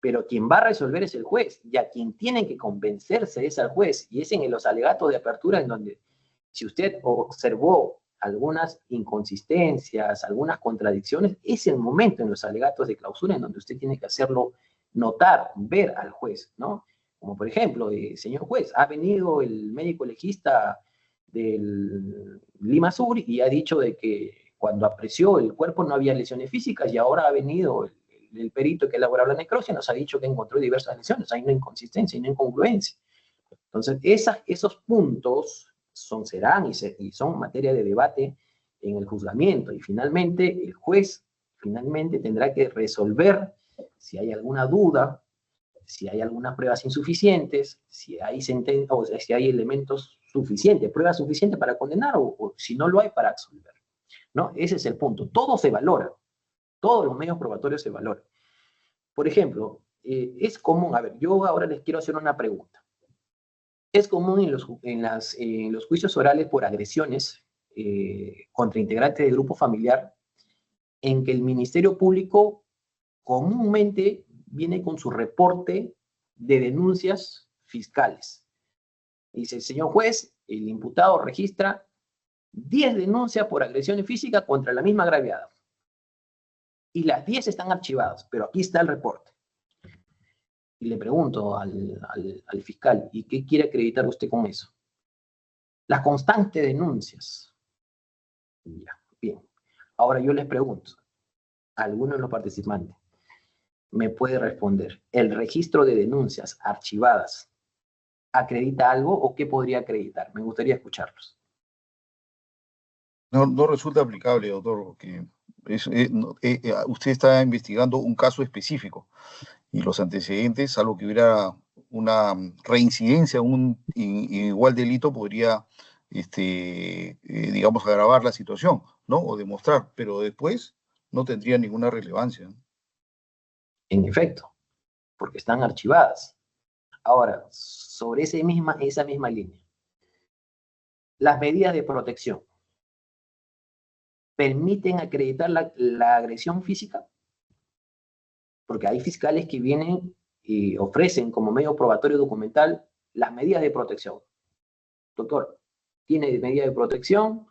pero quien va a resolver es el juez, y a quien tienen que convencerse es al juez, y es en los alegatos de apertura en donde, si usted observó algunas inconsistencias, algunas contradicciones, es el momento en los alegatos de clausura en donde usted tiene que hacerlo notar, ver al juez, ¿no? Como por ejemplo, señor juez, ha venido el médico legista del Lima Sur y ha dicho de que cuando apreció el cuerpo no había lesiones físicas, y ahora ha venido el perito que elabora la necropsia, nos ha dicho que encontró diversas lesiones. Hay una inconsistencia y una incongruencia. Entonces, esos puntos serán y son materia de debate en el juzgamiento, y finalmente el juez tendrá que resolver si hay alguna duda, si hay algunas pruebas insuficientes, si hay o sea, si hay elementos suficientes, pruebas suficientes para condenar, o si no lo hay, para absolver, ¿no? Ese es el punto. Todo se valora, todos los medios probatorios se valoran. Por ejemplo, es común, a ver, yo ahora les quiero hacer una pregunta. Es común en los juicios orales por agresiones contra integrantes del grupo familiar, en que el Ministerio Público comúnmente viene con su reporte de denuncias fiscales. Dice, señor juez, el imputado registra 10 denuncias por agresiones físicas contra la misma agraviada. Y las 10 están archivadas, pero aquí está el reporte. Y le pregunto al fiscal, ¿y qué quiere acreditar usted con eso? Las constantes denuncias. Ya, bien. Ahora yo les pregunto, a alguno de los participantes, ¿me puede responder? ¿El registro de denuncias archivadas acredita algo o qué podría acreditar? Me gustaría escucharlos. No resulta aplicable, doctor, porque usted está investigando un caso específico y los antecedentes, salvo que hubiera una reincidencia, un igual delito, podría, digamos, agravar la situación, ¿no? O demostrar, pero después no tendría ninguna relevancia. En efecto, porque están archivadas. Ahora, sobre esa misma línea, las medidas de protección permiten acreditar la agresión física, porque hay fiscales que vienen y ofrecen como medio probatorio documental las medidas de protección. Doctor, tiene medida de protección,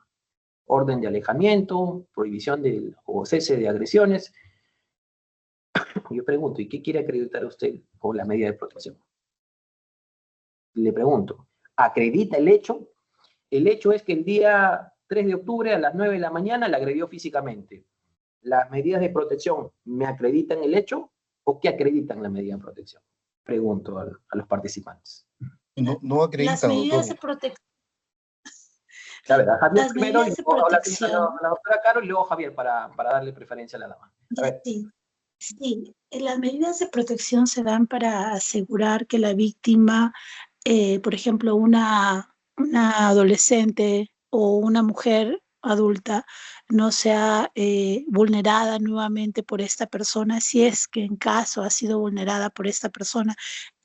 orden de alejamiento, prohibición o cese de agresiones. Yo pregunto, ¿y qué quiere acreditar usted con la medida de protección? Le pregunto, ¿acredita el hecho? El hecho es que el día 3 de octubre a las 9 de la mañana la agredió físicamente. ¿Las medidas de protección me acreditan el hecho o qué acreditan la medida de protección? Pregunto a los participantes. No acreditan, Las medidas doctor. de protección. A ver, a Javier Las primero, medidas de a la protección. doctora Caro, y luego Javier para darle preferencia a la dama. A ver. Sí, las medidas de protección se dan para asegurar que la víctima, por ejemplo, una adolescente o una mujer adulta, no sea vulnerada nuevamente por esta persona, si es que en caso ha sido vulnerada por esta persona.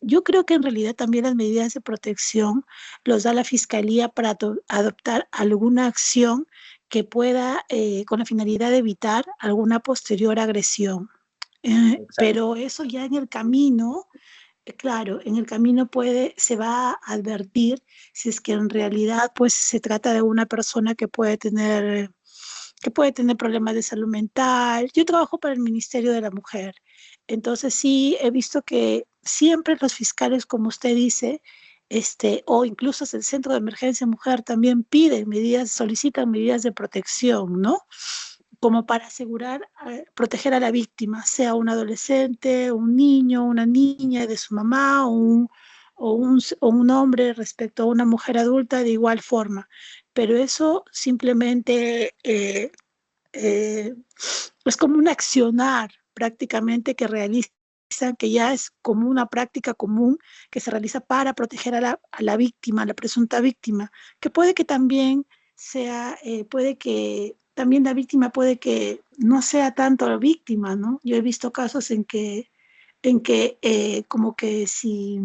Yo creo que en realidad también las medidas de protección los da la Fiscalía para adoptar alguna acción que pueda, con la finalidad de evitar alguna posterior agresión. Pero eso ya en el camino, claro, en el camino se va a advertir si es que en realidad pues se trata de una persona que puede tener problemas de salud mental. Yo trabajo para el Ministerio de la Mujer, entonces sí he visto que siempre los fiscales, como usted dice, o incluso el Centro de Emergencia Mujer también solicitan medidas de protección, ¿no? Como para asegurar, proteger a la víctima, sea un adolescente, un niño, una niña de su mamá o un hombre respecto a una mujer adulta de igual forma. Pero eso simplemente es como un accionar prácticamente que realizan, que ya es como una práctica común que se realiza para proteger a la víctima, a la presunta víctima, que puede que también sea, puede que también la víctima puede que no sea tanto la víctima, ¿no? Yo he visto casos en que como que si,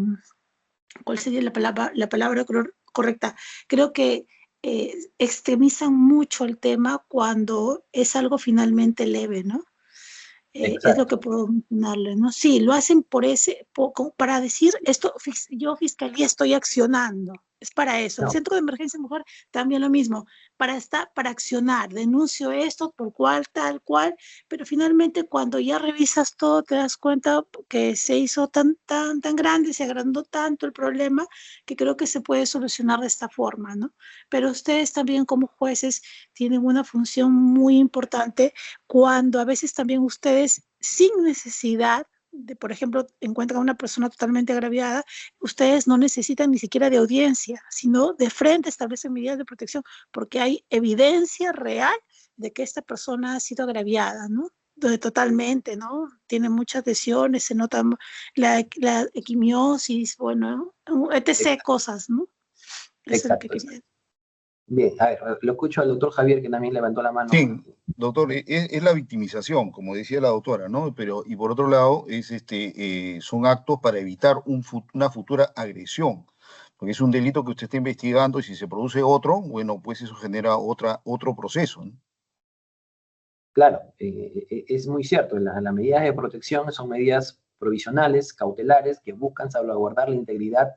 ¿cuál sería la palabra correcta? Creo que extremizan mucho el tema cuando es algo finalmente leve, ¿no? Es lo que Exacto. puedo mencionarle, ¿no? Sí, lo hacen para decir esto, yo fiscalía estoy accionando. Es para eso. El No, Centro de Emergencia Mujer también lo mismo, para accionar, denuncio esto por cual, tal cual, pero finalmente cuando ya revisas todo te das cuenta que se hizo tan grande, se agrandó tanto el problema que creo que se puede solucionar de esta forma, ¿no? Pero ustedes también como jueces tienen una función muy importante cuando a veces también ustedes, sin necesidad de, por ejemplo, encuentran a una persona totalmente agraviada, ustedes no necesitan ni siquiera de audiencia, sino de frente establecen medidas de protección, porque hay evidencia real de que esta persona ha sido agraviada, ¿no? Totalmente, ¿no? Tiene muchas lesiones, se nota la equimiosis, bueno, etc. exacto, cosas, ¿no? Eso es lo que exacto. quería decir. Bien, a ver, lo escucho al doctor Javier, que también levantó la mano. Sí, doctor, es la victimización, como decía la doctora, ¿no? Pero, y por otro lado, son actos para evitar una futura agresión, porque es un delito que usted está investigando y si se produce otro, bueno, pues eso genera otro proceso, ¿no? Claro, es muy cierto, las medidas de protección son medidas provisionales, cautelares, que buscan salvaguardar la integridad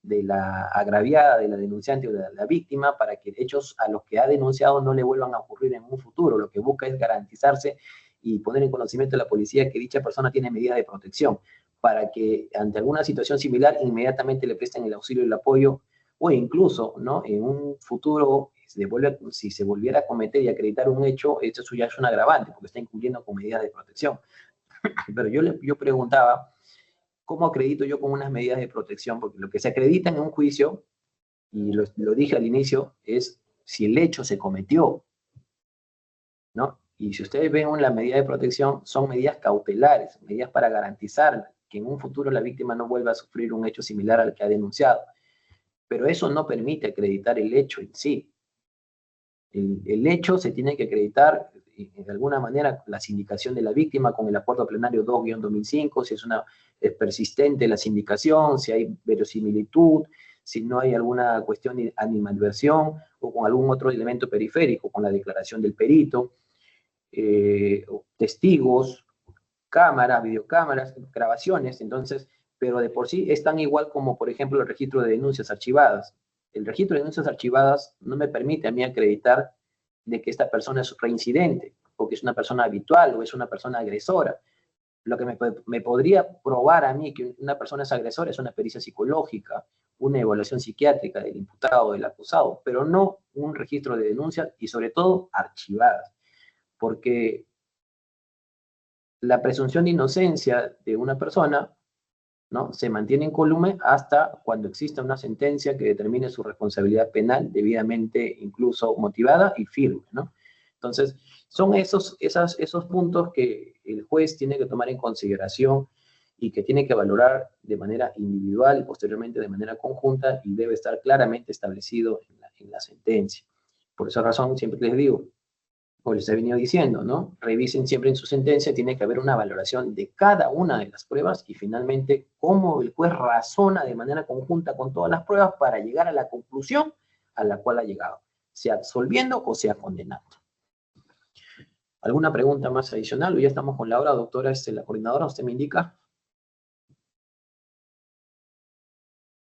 de la agraviada, de la denunciante o de la víctima, para que hechos a los que ha denunciado no le vuelvan a ocurrir en un futuro. Lo que busca es garantizarse y poner en conocimiento de la policía que dicha persona tiene medidas de protección, para que ante alguna situación similar inmediatamente le presten el auxilio y el apoyo, o incluso, ¿no?, en un futuro, si se volviera a cometer y acreditar un hecho, eso ya es un agravante, porque está incumpliendo con medidas de protección. Pero yo preguntaba, ¿cómo acredito yo con unas medidas de protección? Porque lo que se acredita en un juicio, y lo dije al inicio, es si el hecho se cometió, ¿no? Y si ustedes ven la medida de protección, son medidas cautelares, medidas para garantizar que en un futuro la víctima no vuelva a sufrir un hecho similar al que ha denunciado. Pero eso no permite acreditar el hecho en sí. El hecho se tiene que acreditar de alguna manera la sindicación de la víctima con el acuerdo plenario 2-2005, si es persistente la sindicación, si hay verosimilitud, si no hay alguna cuestión de animadversión o con algún otro elemento periférico, con la declaración del perito, testigos, cámaras, videocámaras, grabaciones. Entonces, pero de por sí es tan igual como, por ejemplo, el registro de denuncias archivadas. El registro de denuncias archivadas no me permite a mí acreditar de que esta persona es reincidente, o que es una persona habitual, o es una persona agresora. Lo que me podría probar a mí que una persona es agresora es una pericia psicológica, una evaluación psiquiátrica del imputado o del acusado, pero no un registro de denuncias y sobre todo archivadas, porque la presunción de inocencia de una persona, ¿no?, se mantiene incólume hasta cuando exista una sentencia que determine su responsabilidad penal debidamente incluso motivada y firme, ¿no? Entonces, son esos puntos que el juez tiene que tomar en consideración y que tiene que valorar de manera individual y posteriormente de manera conjunta, y debe estar claramente establecido en la sentencia. Por esa razón, siempre les digo, o les he venido diciendo, ¿no? Revisen siempre en su sentencia, tiene que haber una valoración de cada una de las pruebas y finalmente cómo el juez razona de manera conjunta con todas las pruebas para llegar a la conclusión a la cual ha llegado, sea absolviendo o sea condenando. ¿Alguna pregunta más adicional? O ya estamos con la hora, doctora, la coordinadora, ¿usted me indica?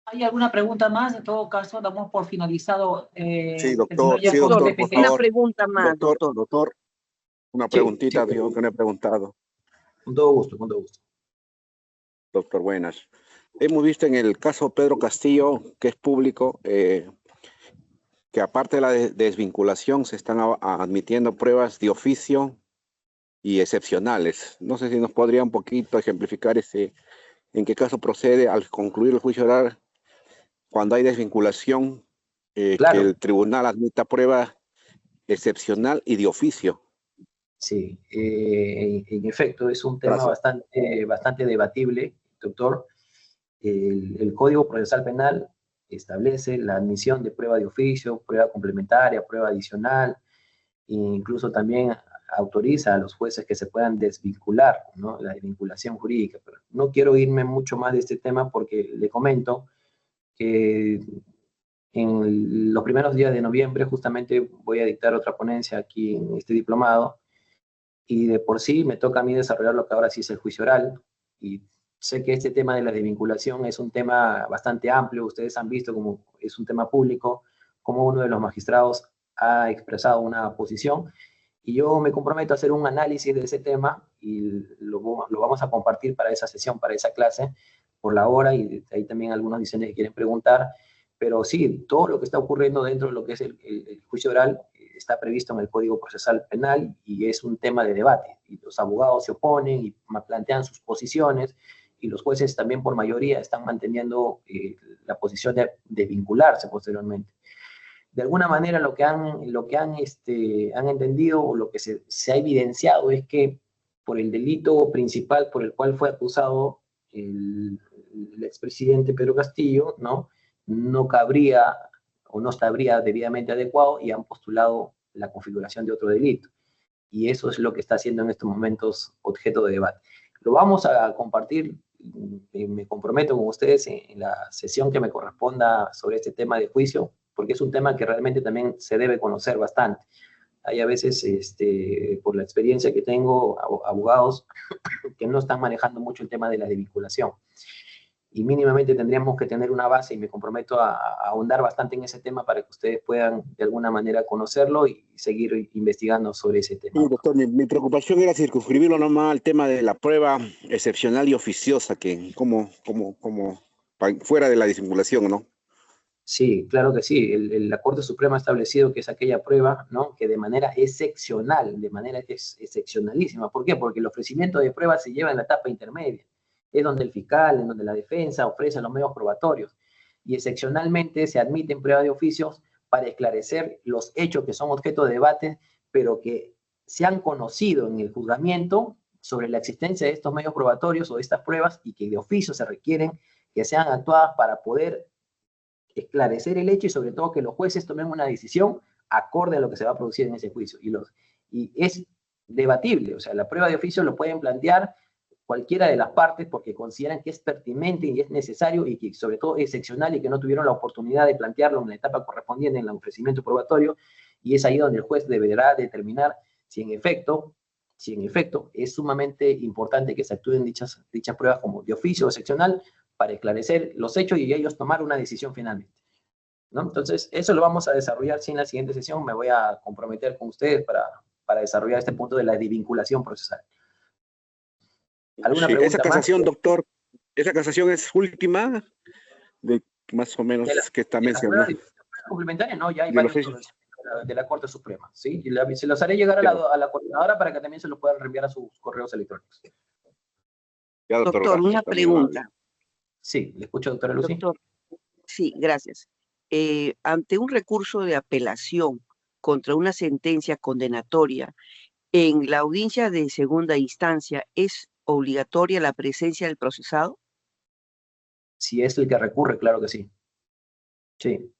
¿Hay alguna pregunta más? En todo caso, damos por finalizado Sí, el señor sí, Jacob doctor, de por PT. Una favor. pregunta más, doctor. Doctor, una Sí, preguntita, sí, digo que no he preguntado. con todo gusto, con todo gusto. Doctor, buenas. Hemos visto en el caso Pedro Castillo, que es público, que aparte de la desvinculación se están admitiendo pruebas de oficio y excepcionales. No sé si nos podría un poquito ejemplificar en qué caso procede al concluir el juicio oral cuando hay desvinculación, que Claro, el tribunal admita prueba excepcional y de oficio. sí, en efecto, es un tema Gracias. bastante debatible, doctor. El Código Procesal Penal establece la admisión de prueba de oficio, prueba complementaria, prueba adicional, e incluso también autoriza a los jueces que se puedan desvincular, ¿no? La desvinculación jurídica. Pero no quiero irme mucho más de este tema porque le comento que en los primeros días de noviembre justamente voy a dictar otra ponencia aquí en este diplomado, y de por sí me toca a mí desarrollar lo que ahora sí es el juicio oral, y sé que este tema de la desvinculación es un tema bastante amplio. Ustedes han visto como es un tema público, como uno de los magistrados ha expresado una posición, y yo me comprometo a hacer un análisis de ese tema y lo vamos a compartir para esa sesión, para esa clase, por la hora, y ahí también algunos dicen que quieren preguntar. Pero sí, todo lo que está ocurriendo dentro de lo que es el juicio oral está previsto en el Código Procesal Penal y es un tema de debate. Y los abogados se oponen y plantean sus posiciones, y los jueces también por mayoría están manteniendo la posición de vincularse posteriormente. De alguna manera lo que han entendido, o lo que se ha evidenciado, es que por el delito principal por el cual fue acusado el expresidente Pedro Castillo, no cabría o no estaría debidamente adecuado, y han postulado la configuración de otro delito. Y eso es lo que está siendo en estos momentos objeto de debate. Lo vamos a compartir, me comprometo con ustedes en la sesión que me corresponda sobre este tema de juicio, porque es un tema que realmente también se debe conocer bastante. Hay a veces, por la experiencia que tengo, abogados que no están manejando mucho el tema de la desvinculación. Y mínimamente tendríamos que tener una base, y me comprometo a ahondar bastante en ese tema para que ustedes puedan de alguna manera conocerlo y seguir investigando sobre ese tema. Sí, doctor, mi preocupación era circunscribirlo nomás al tema de la prueba excepcional y oficiosa, que como fuera de la disimulación, ¿no? Sí, claro que sí. La Corte Suprema ha establecido que es aquella prueba, ¿no?, que de manera excepcional, de manera excepcionalísima. ¿Por qué? Porque el ofrecimiento de pruebas se lleva en la etapa intermedia. Es donde el fiscal, en donde la defensa ofrece los medios probatorios. Y excepcionalmente se admiten pruebas de oficios para esclarecer los hechos que son objeto de debate, pero que se han conocido en el juzgamiento sobre la existencia de estos medios probatorios o de estas pruebas, y que de oficio se requieren que sean actuadas para poder esclarecer el hecho, y sobre todo que los jueces tomen una decisión acorde a lo que se va a producir en ese juicio. Y es debatible, o sea, la prueba de oficio lo pueden plantear cualquiera de las partes porque consideran que es pertinente y es necesario, y que sobre todo es excepcional, y que no tuvieron la oportunidad de plantearlo en la etapa correspondiente en el ofrecimiento probatorio, y es ahí donde el juez deberá determinar si en efecto es sumamente importante que se actúen dichas pruebas como de oficio o excepcional, para esclarecer los hechos y ellos tomar una decisión finalmente, ¿no? Entonces, eso lo vamos a desarrollar, sí, en la siguiente sesión. Me voy a comprometer con ustedes para desarrollar este punto de la desvinculación procesal. ¿Alguna pregunta esa casación, más? Doctor, esa casación es última, de más o menos que está mencionando. Complementaria, no, ya hay varios de la Corte Suprema, ¿sí? Y se los haré llegar a la coordinadora para que también se los puedan reenviar a sus correos electrónicos. Ya, Doctor, una pregunta. Sí, le escucho, doctora Lucy. Doctor, sí, gracias. Ante un recurso de apelación contra una sentencia condenatoria, en la audiencia de segunda instancia, ¿es obligatoria la presencia del procesado? Si es el que recurre, claro que sí. Sí.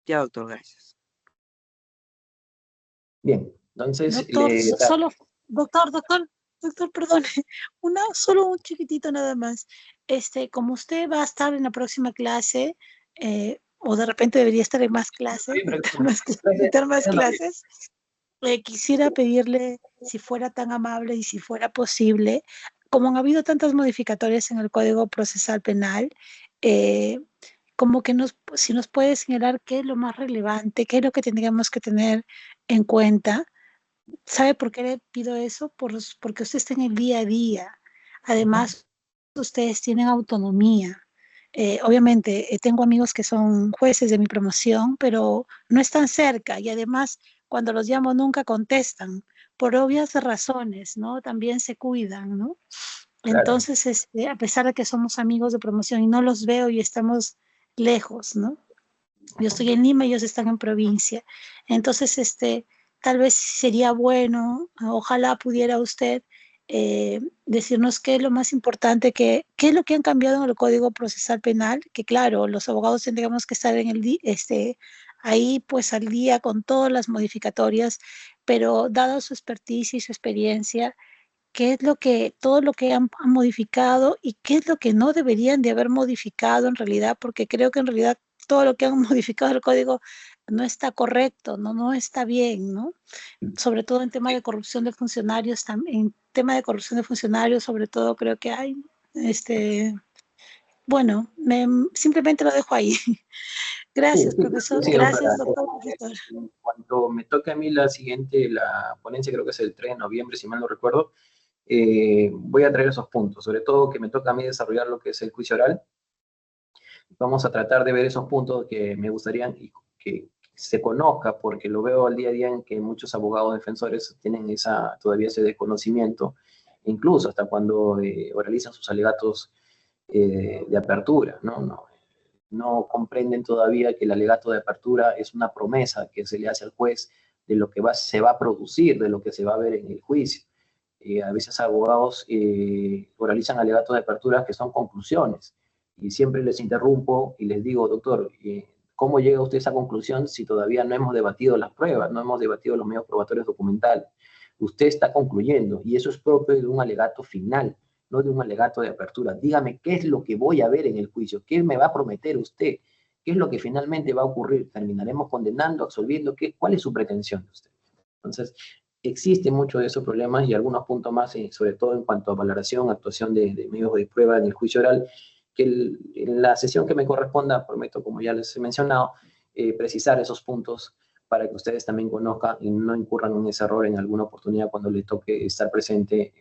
Ya, doctor, gracias. Bien, entonces... Doctor, perdone, solo un chiquitito nada más. Como usted va a estar en la próxima clase, o de repente debería estar en más clases, dictar más clases, quisiera pedirle, si fuera tan amable y si fuera posible, como han habido tantas modificatorias en el Código Procesal Penal, como que si nos puede señalar qué es lo más relevante, qué es lo que tendríamos que tener en cuenta. ¿Sabe por qué le pido eso? Porque usted está en el día a día. Además, ustedes tienen autonomía. Obviamente, tengo amigos que son jueces de mi promoción, pero no están cerca, y además, cuando los llamo nunca contestan, por obvias razones, ¿no? También se cuidan, ¿no? Claro. Entonces, a pesar de que somos amigos de promoción y no los veo y estamos lejos, ¿no? Yo estoy en Lima y ellos están en provincia. Entonces, tal vez sería bueno, ojalá pudiera usted decirnos qué es lo más importante, qué es lo que han cambiado en el Código Procesal Penal, que claro, los abogados tendríamos que estar en ahí pues al día con todas las modificatorias, pero dado su expertise y su experiencia, qué es todo lo que han modificado y qué es lo que no deberían de haber modificado en realidad, porque creo que en realidad todo lo que han modificado el código no está correcto, no está bien, ¿no? Sobre todo en tema de corrupción de funcionarios, en tema de corrupción de funcionarios, sobre todo creo que hay, bueno, simplemente lo dejo ahí. Gracias, profesor. Sí, Gracias, doctora. doctor. En cuanto me toque a mí la ponencia creo que es el 3 de noviembre, si mal no recuerdo, voy a traer esos puntos, sobre todo que me toca a mí desarrollar lo que es el juicio oral. Vamos a tratar de ver esos puntos que me gustaría que se conozca, porque lo veo al día a día en que muchos abogados defensores tienen todavía ese desconocimiento, incluso hasta cuando oralizan sus alegatos de apertura, no comprenden todavía que el alegato de apertura es una promesa que se le hace al juez de lo que se va a producir, de lo que se va a ver en el juicio. A veces abogados oralizan alegatos de apertura que son conclusiones, y siempre les interrumpo y les digo, doctor, ¿cómo llega usted a esa conclusión si todavía no hemos debatido las pruebas, no hemos debatido los medios probatorios documentales? Usted está concluyendo, y eso es propio de un alegato final, no de un alegato de apertura. Dígame qué es lo que voy a ver en el juicio, qué me va a prometer usted, qué es lo que finalmente va a ocurrir, terminaremos condenando, absolviendo, ¿cuál es su pretensión de usted? Entonces, existen muchos de esos problemas y algunos puntos más, sobre todo en cuanto a valoración, actuación de medios de prueba en el juicio oral, que en la sesión que me corresponda, prometo, como ya les he mencionado, precisar esos puntos para que ustedes también conozcan y no incurran en ese error en alguna oportunidad cuando les toque estar presente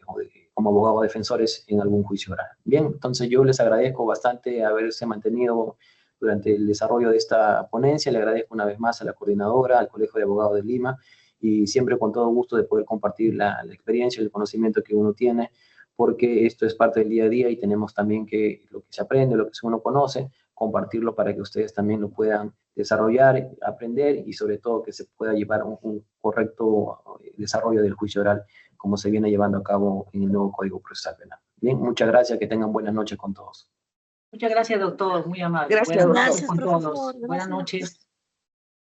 como abogado defensores en algún juicio oral. Bien, entonces yo les agradezco bastante haberse mantenido durante el desarrollo de esta ponencia. Le agradezco una vez más a la coordinadora, al Colegio de Abogados de Lima, y siempre con todo gusto de poder compartir la experiencia y el conocimiento que uno tiene, porque esto es parte del día a día y tenemos también que lo que se aprende, lo que uno conoce, compartirlo para que ustedes también lo puedan desarrollar, aprender y sobre todo que se pueda llevar un correcto desarrollo del juicio oral como se viene llevando a cabo en el nuevo Código Procesal Penal. Bien, muchas gracias, que tengan buenas noches con todos. Muchas gracias, doctor, muy amable. Gracias, Buenas noches Gracias, con profesor. todos. Buenas noches.